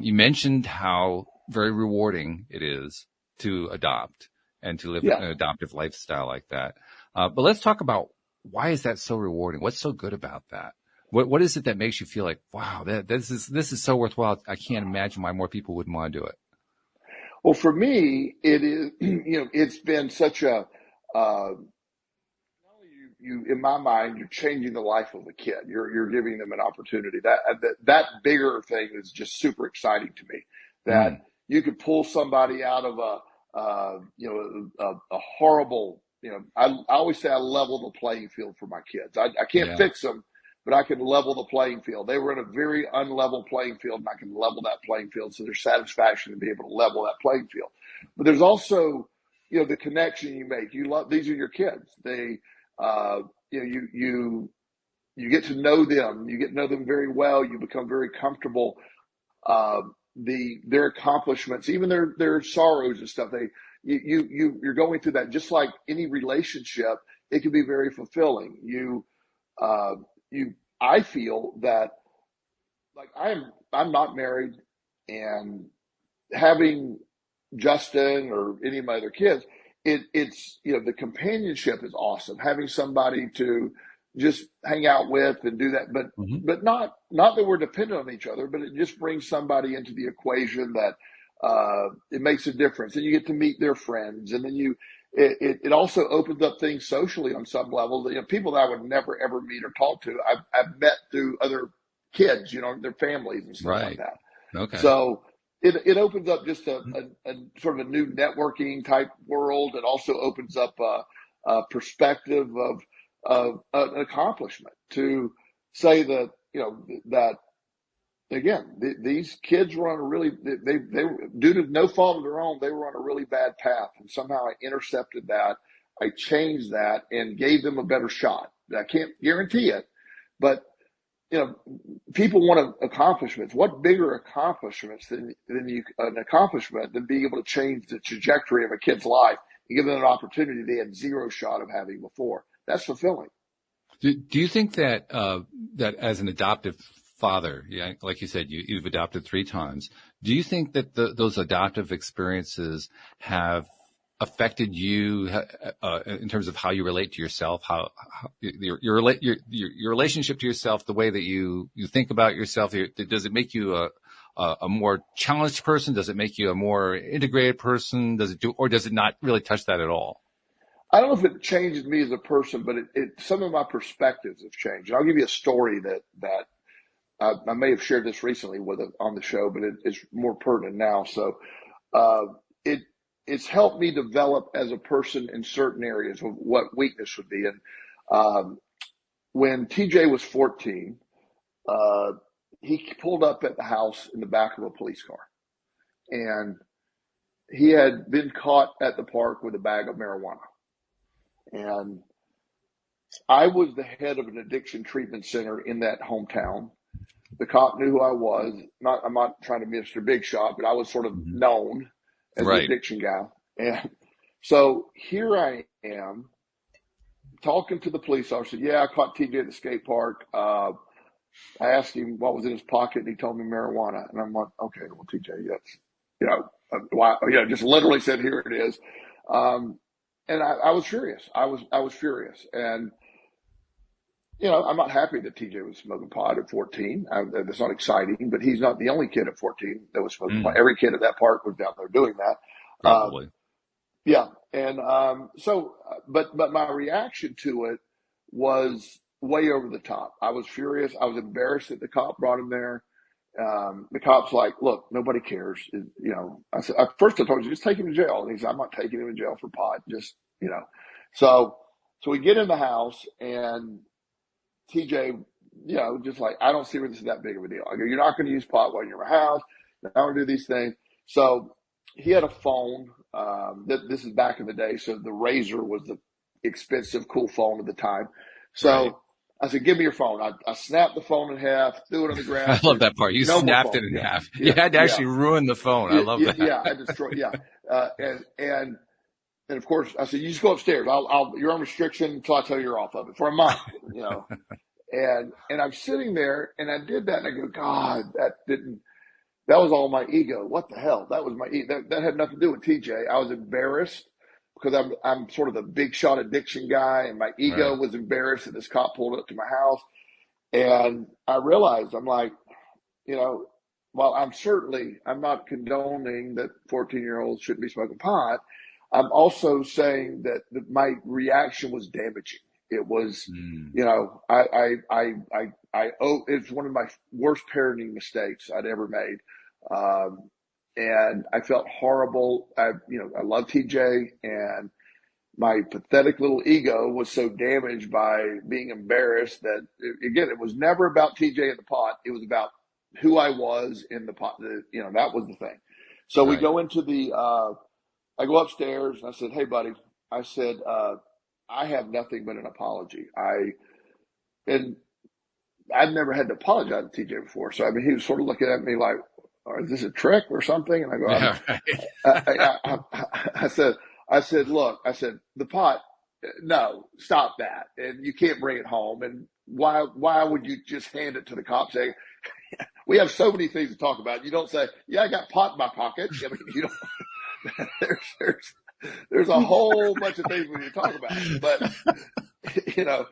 Speaker 2: You mentioned how very rewarding it is to adopt and to live
Speaker 3: Yeah.
Speaker 2: an adoptive lifestyle like that. But let's talk about why is that so rewarding? What's so good about that? What is it that makes you feel like, wow, this is so worthwhile? I can't imagine why more people wouldn't want to do it.
Speaker 3: Well, for me, it is, it's been such a, in my mind, you're changing the life of a kid. You're giving them an opportunity. That bigger thing is just super exciting to me. That
Speaker 2: Mm,
Speaker 3: you could pull somebody out of a horrible, I always say I level the playing field for my kids. I can't
Speaker 2: yeah.
Speaker 3: fix them, but I can level the playing field. They were in a very unlevel playing field, and I can level that playing field. So there's satisfaction to be able to level that playing field. But there's also, the connection you make. These are your kids. They, you get to know them. You get to know them very well. You become very comfortable. Uh, their accomplishments, even their sorrows and stuff. You're going through that. Just like any relationship, it can be very fulfilling. Uh, I feel that, like, I'm not married, and having Justin or any of my other kids, it's the companionship is awesome. Having somebody to just hang out with and do that, but
Speaker 2: Hmm.
Speaker 3: not that we're dependent on each other, but it just brings somebody into the equation that it makes a difference, and you get to meet their friends, and then it also opens up things socially on some level. People that I would never ever meet or talk to, I've met through other kids, their families and stuff like
Speaker 2: Right.
Speaker 3: that.
Speaker 2: Okay.
Speaker 3: So it opens up just a sort of a new networking type world. It also opens up a perspective of an accomplishment, to say that, that again, these kids were on a really, they were, due to no fault of their own, they were on a really bad path. And somehow I intercepted that. I changed that and gave them a better shot. I can't guarantee it, but people want accomplishments. What bigger accomplishments than an accomplishment than being able to change the trajectory of a kid's life and give them an opportunity they had zero shot of having before? That's fulfilling.
Speaker 2: Do you think that that as an adoptive father, yeah, like you said, you've adopted 3 times. Do you think that those adoptive experiences have affected you in terms of how you relate to yourself, how your relationship to yourself, the way that you think about yourself? Does it make you a more challenged person? Does it make you a more integrated person? Or does it not really touch that at all?
Speaker 3: I don't know if it changes me as a person, but some of my perspectives have changed. And I'll give you a story that I may have shared this recently on the show, but it's more pertinent now. So uh, it it's helped me develop as a person in certain areas of what weakness would be. And um, when TJ was 14, uh, he pulled up at the house in the back of a police car, and he had been caught at the park with a bag of marijuana. And I was the head of an addiction treatment center in that hometown. The cop knew who I was. I'm not trying to be Mr. Big Shot, but I was sort of
Speaker 2: Mhm.
Speaker 3: known as the
Speaker 2: Right.
Speaker 3: addiction guy. And so here I am talking to the police officer. Yeah, I caught TJ at the skate park. I asked him what was in his pocket, and he told me marijuana. And I'm like, okay, well, TJ, that's, why, just literally said, here it is. and I was furious. I was furious. And, you know, I'm not happy that TJ was smoking pot at 14. That's not exciting, but he's not the only kid at 14 that was smoking pot. Every kid at that park was down there doing that.
Speaker 2: Probably.
Speaker 3: Yeah. And, but my reaction to it was way over the top. I was furious. I was embarrassed that the cop brought him there. The cop's like, look, nobody cares. You know, I said, first I told you, just take him to jail. And he said, I'm not taking him to jail for pot. Just, you know, so we get in the house and TJ, you know, just like, I don't see where this is that big of a deal. I go, you're not going to use pot while you're in my house. I don't do these things. So he had a phone. This is back in the day. So the Razor was the expensive, cool phone at the time. So right. I said, give me your phone. I snapped the phone in half, threw it on the ground.
Speaker 2: I love that part. You snapped it in half. You had to actually ruin the phone. I love that.
Speaker 3: Yeah, I destroyed. Yeah. And of course, I said, you just go upstairs. You're on restriction until I tell you you're off of it for a month, you know. And I'm sitting there and I did that and I go, God, that was all my ego. What the hell? That was my ego. That had nothing to do with TJ. I was embarrassed because I'm sort of the big shot addiction guy, and my ego was embarrassed that this cop pulled up to my house. And I realized, I'm like, you know, while I'm not condoning that 14-year-olds shouldn't be smoking pot, I'm also saying that my reaction was damaging. It was, you know, it's one of my worst parenting mistakes I'd ever made. And I felt horrible. I love TJ, and my pathetic little ego was so damaged by being embarrassed that, again, it was never about TJ and the pot. It was about who I was in the pot. You know, that was the thing. So we go into I go upstairs and I said, hey, buddy, I said, I have nothing but an apology. And I'd never had to apologize to TJ before. So, I mean, he was sort of looking at me like, is this a trick or something? And I go, I said, look, the pot, no, stop that. And you can't bring it home. And why would you just hand it to the cop saying, we have so many things to talk about. You don't say, yeah, I got pot in my pocket. I mean, you don't, there's a whole bunch of things we need to talk about. But, you know,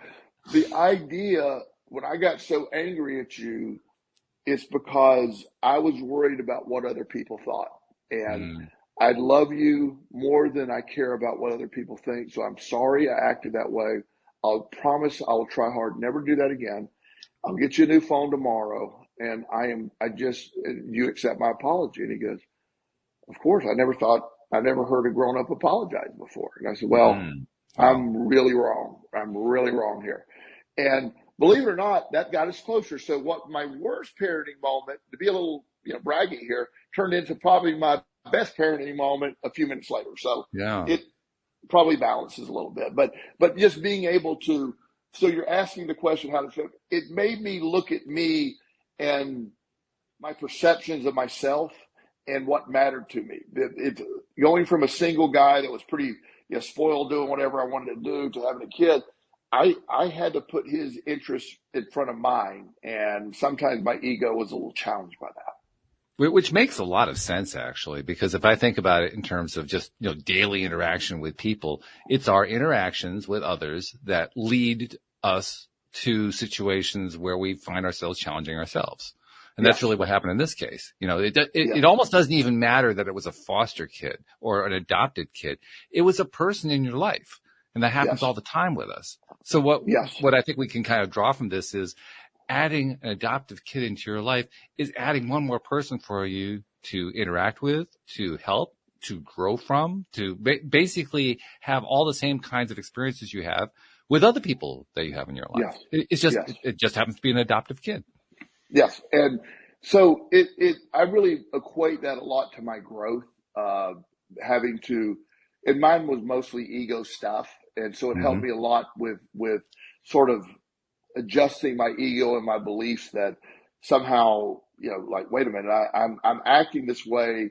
Speaker 3: the idea, when I got so angry at you, it's because I was worried about what other people thought. And I love you more than I care about what other people think. So I'm sorry I acted that way. I'll promise I will try hard, never do that again. I'll get you a new phone tomorrow. And you accept my apology. And he goes, of course, I never heard a grown up apologize before. And I said, well, I'm really wrong. I'm really wrong here. And believe it or not, that got us closer. So what my worst parenting moment, to be a little, you know, braggy here, turned into probably my best parenting moment a few minutes later. So it probably balances a little bit, but just being able to, so you're asking the question, how to feel, it made me look at me and my perceptions of myself and what mattered to me. It's going from a single guy that was pretty spoiled doing whatever I wanted to do to having a kid. I had to put his interests in front of mine, and sometimes my ego was a little challenged by that.
Speaker 2: Which makes a lot of sense, actually, because if I think about it in terms of just, you know, daily interaction with people, it's our interactions with others that lead us to situations where we find ourselves challenging ourselves. And that's really what happened in this case. You know, it almost doesn't even matter that it was a foster kid or an adopted kid. It was a person in your life. And that happens all the time with us. So what I think we can kind of draw from this is adding an adoptive kid into your life is adding one more person for you to interact with, to help, to grow from, to basically have all the same kinds of experiences you have with other people that you have in your life. It just happens to be an adoptive kid.
Speaker 3: Yes. And so I really equate that a lot to my growth, having to, and mine was mostly ego stuff. And so it helped me a lot with sort of adjusting my ego and my beliefs that somehow, you know, like, wait a minute, I'm acting this way,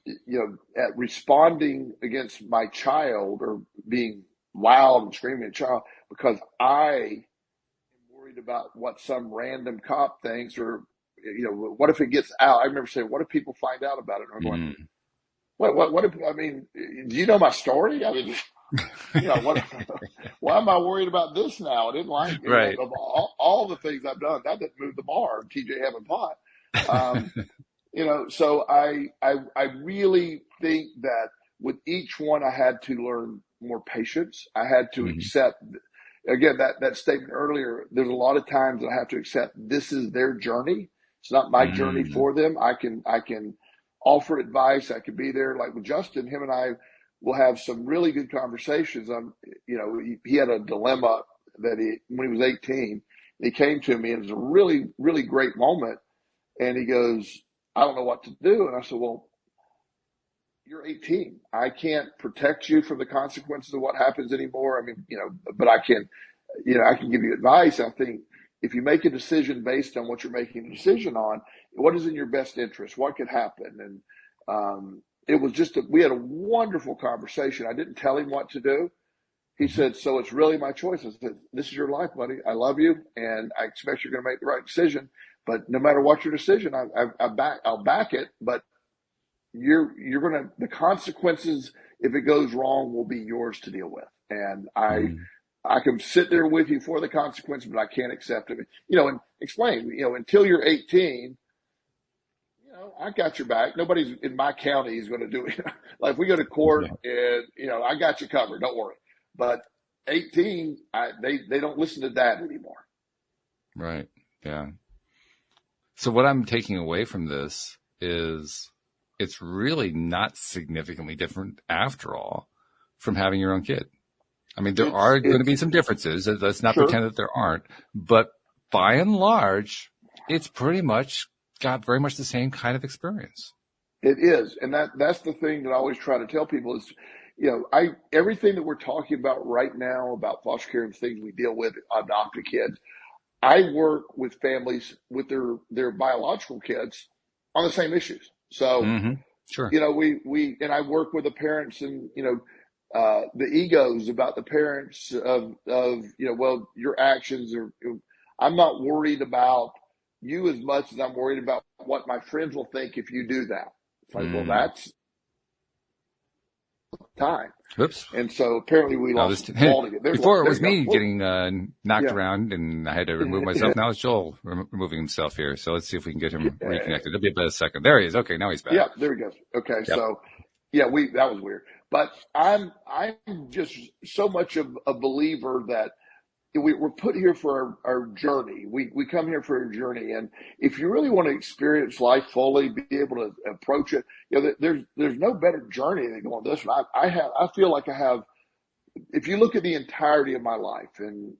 Speaker 3: you know, at responding against my child or being loud and screaming at child because I am worried about what some random cop thinks, or, you know, what if it gets out? I remember saying, what if people find out about it? And I'm going, what if, I mean, do you know my story? I mean, What, why am I worried about this now? I didn't like it.
Speaker 2: Right.
Speaker 3: Of all the things I've done, that didn't move the bar. TJ having pot. Um, so I really think that with each one, I had to learn more patience. I had to
Speaker 2: Mm-hmm.
Speaker 3: accept, again, that statement earlier. There's a lot of times that I have to accept this is their journey. It's not my journey
Speaker 2: Mm-hmm.
Speaker 3: for them. I can offer advice. I can be there. Like with Justin, him and I will have some really good conversations. He had a dilemma that when he was 18, he came to me, and it was a really, really great moment. And he goes, I don't know what to do. And I said, well, you're 18. I can't protect you from the consequences of what happens anymore. I mean, but I can give you advice. I think if you make a decision based on what you're making a decision on, what is in your best interest? What could happen? And it was we had a wonderful conversation. I didn't tell him what to do. He said, so it's really my choice. I said, this is your life, buddy. I love you, and I expect you're going to make the right decision. But no matter what your decision, I'll back it. But the consequences, if it goes wrong, will be yours to deal with. And I can sit there with you for the consequence, but I can't accept it. And explain, until you're 18, I got your back. Nobody's in my county is going to do it. Like if we go to court and, I got you covered. Don't worry. But 18, they don't listen to that anymore.
Speaker 2: Right. Yeah. So what I'm taking away from this is it's really not significantly different after all from having your own kid. I mean, there are going to be some differences. Let's not pretend that there aren't. But by and large, it's pretty much got very much the same kind of experience.
Speaker 3: It is. And that's the thing that I always try to tell people is, everything that we're talking about right now about foster care and things we deal with, adopted kids, I work with families with their biological kids on the same issues. So,
Speaker 2: Sure.
Speaker 3: and I work with the parents and, the egos about the parents of, well, your actions I'm not worried about you as much as I'm worried about what my friends will think if you do that. It's like, well, that's time.
Speaker 2: Oops.
Speaker 3: And so apparently we lost all together.
Speaker 2: Before it was me getting knocked around and I had to remove myself. Now it's Joel removing himself here. So let's see if we can get him reconnected. It'll be about a second. There he is. Okay, now he's back.
Speaker 3: Yeah, there he goes. Okay, so that was weird. But I'm just so much of a believer that we're put here for our journey. We come here for a journey, and if you really want to experience life fully, be able to approach it, there's no better journey than going this one. I feel like I have. If you look at the entirety of my life, and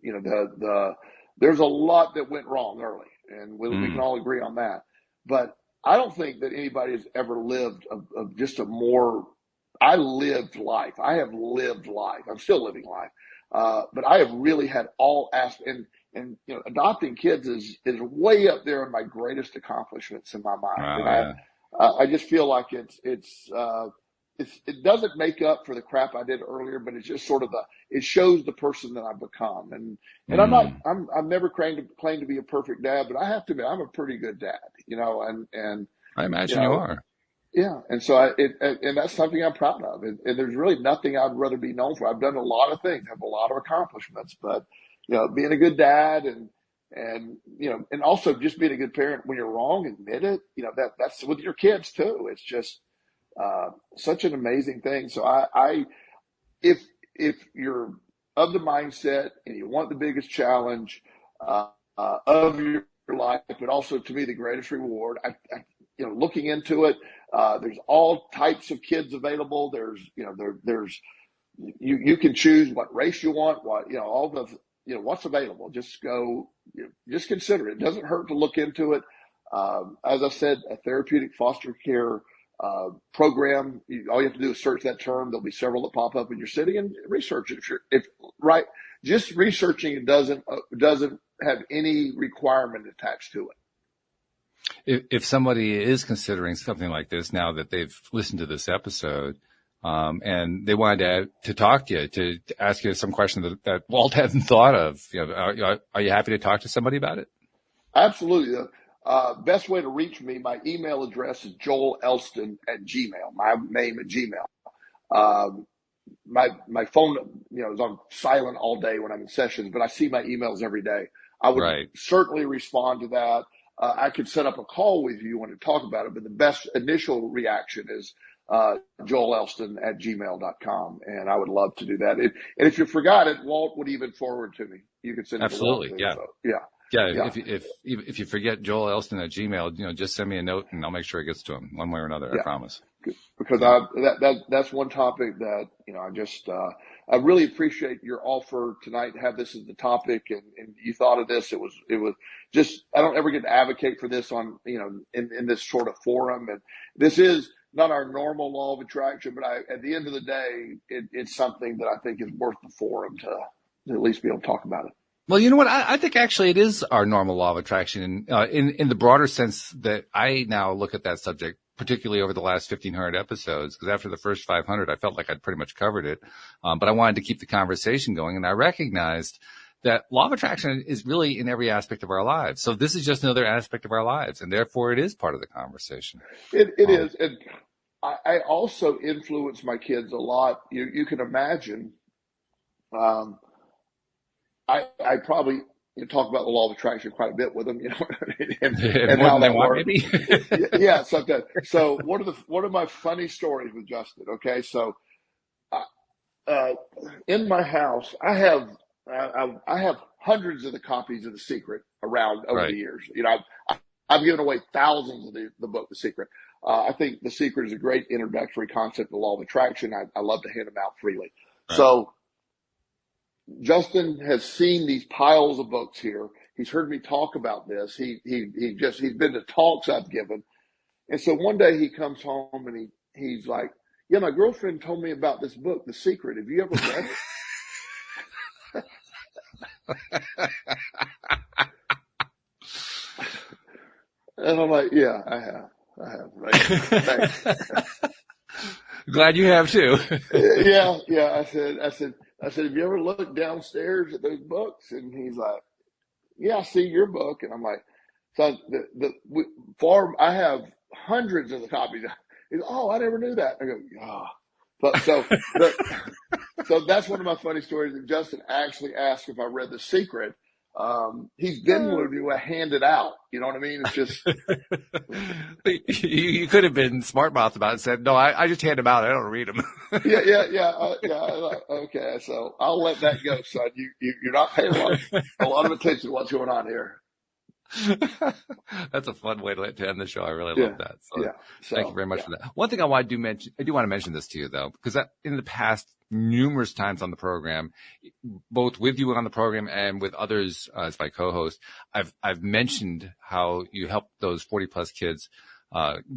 Speaker 3: there's a lot that went wrong early, and we can all agree on that. But I don't think that anybody has ever lived just a more. I lived life. I have lived life. I'm still living life. But I have really had all aspects, and adopting kids is way up there in my greatest accomplishments in my mind.
Speaker 2: Wow,
Speaker 3: and I just feel like it doesn't make up for the crap I did earlier, but it's just sort of it shows the person that I've become. And I'm never claimed to be a perfect dad, but I have to admit I'm a pretty good dad, and
Speaker 2: I imagine you are.
Speaker 3: Yeah. And so and that's something I'm proud of. And there's really nothing I'd rather be known for. I've done a lot of things, have a lot of accomplishments, but, being a good dad and also just being a good parent when you're wrong, admit it, that's with your kids too. It's just, such an amazing thing. So if you're of the mindset and you want the biggest challenge, of your life, but also to me, the greatest reward, looking into it, there's all types of kids available. There's you can choose what race you want, what's available. Just go, just consider it. It doesn't hurt to look into it. As I said, a therapeutic foster care program. All you have to do is search that term. There'll be several that pop up in your city and research it. Just researching it doesn't have any requirement attached to it.
Speaker 2: If somebody is considering something like this now that they've listened to this episode, and they wanted to talk to you, to ask you some question that Walt hadn't thought of, are you happy to talk to somebody about it?
Speaker 3: Absolutely. Best way to reach me, my email address is joelelston@gmail.com, my name at Gmail. my phone, is on silent all day when I'm in sessions, but I see my emails every day. I would
Speaker 2: Right.
Speaker 3: certainly respond to that. I could set up a call with you when to talk about it, but the best initial reaction is joelelston@gmail.com, and I would love to do that. And if you forgot it, Walt would even forward to me. You could send it to Walt
Speaker 2: Absolutely.
Speaker 3: too.
Speaker 2: Yeah.
Speaker 3: So, yeah.
Speaker 2: Yeah.
Speaker 3: Yeah.
Speaker 2: If you forget Joel Elston at Gmail, just send me a note and I'll make sure it gets to him one way or another.
Speaker 3: Yeah.
Speaker 2: I promise.
Speaker 3: Because that's one topic that, I really appreciate your offer tonight to have this as the topic, and you thought of this. It was just, I don't ever get to advocate for this on, in this sort of forum. And this is not our normal law of attraction, but at the end of the day, it's something that I think is worth the forum to at least be able to talk about it.
Speaker 2: Well, you know what? I think actually it is our normal law of attraction in the broader sense that I now look at that subject, particularly over the last 1,500 episodes, because after the first 500, I felt like I'd pretty much covered it. But I wanted to keep the conversation going, and I recognized that law of attraction is really in every aspect of our lives. So this is just another aspect of our lives, and therefore it is part of the conversation.
Speaker 3: It is. And I also influence my kids a lot. You can imagine, I probably talk about the law of attraction quite a bit with them, and
Speaker 2: More
Speaker 3: how
Speaker 2: than they
Speaker 3: that
Speaker 2: want,
Speaker 3: works.
Speaker 2: maybe.
Speaker 3: Yeah, something. So one of my funny stories with Justin. Okay, so in my house, I have hundreds of the copies of The Secret around over the years. I've given away thousands of the book, The Secret. I think The Secret is a great introductory concept to the law of attraction. I love to hand them out freely. Right. So Justin has seen these piles of books here. He's heard me talk about this. He's been to talks I've given. And so one day he comes home and he's like, yeah, my girlfriend told me about this book, The Secret. Have you ever read it? And I'm like, yeah, I have. Right? Thanks.
Speaker 2: Glad you have too.
Speaker 3: Yeah. I said, have you ever looked downstairs at those books? And he's like, yeah, I see your book. And I'm like, so I have hundreds of the copies. He's, oh, I never knew that. I go, so that's one of my funny stories. That Justin actually asked if I read The Secret. He's Venmoed me, I hand it out. You know what I mean? It's just
Speaker 2: you could have been smart mouth about it and said, no, I just hand them out. I don't read them.
Speaker 3: Yeah. Okay, so I'll let that go, son. You're not paying a lot of attention to what's going on here.
Speaker 2: That's a fun way to end the show. I really love that. So thank you very much for that. One thing I do want to mention this to you though, because in the past numerous times on the program, both with you on the program and with others as my co-host, I've mentioned how you helped those 40 plus kids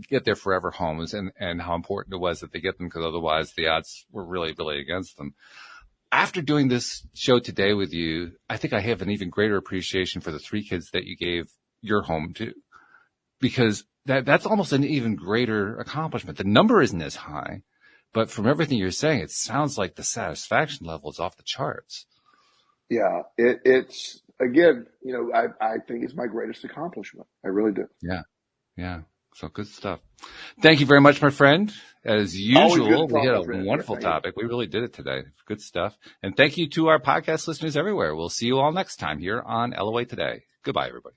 Speaker 2: get their forever homes and how important it was that they get them, because otherwise the odds were really, really against them. After doing this show today with you, I think I have an even greater appreciation for the 3 kids that you gave your home to, because that's almost an even greater accomplishment. The number isn't as high, but from everything you're saying, it sounds like the satisfaction level is off the charts.
Speaker 3: Yeah, it's again, I think it's my greatest accomplishment. I really do.
Speaker 2: Yeah. So good stuff. Thank you very much, my friend. As usual, we had a wonderful topic. We really did it today. Good stuff. And thank you to our podcast listeners everywhere. We'll see you all next time here on LOA Today. Goodbye, everybody.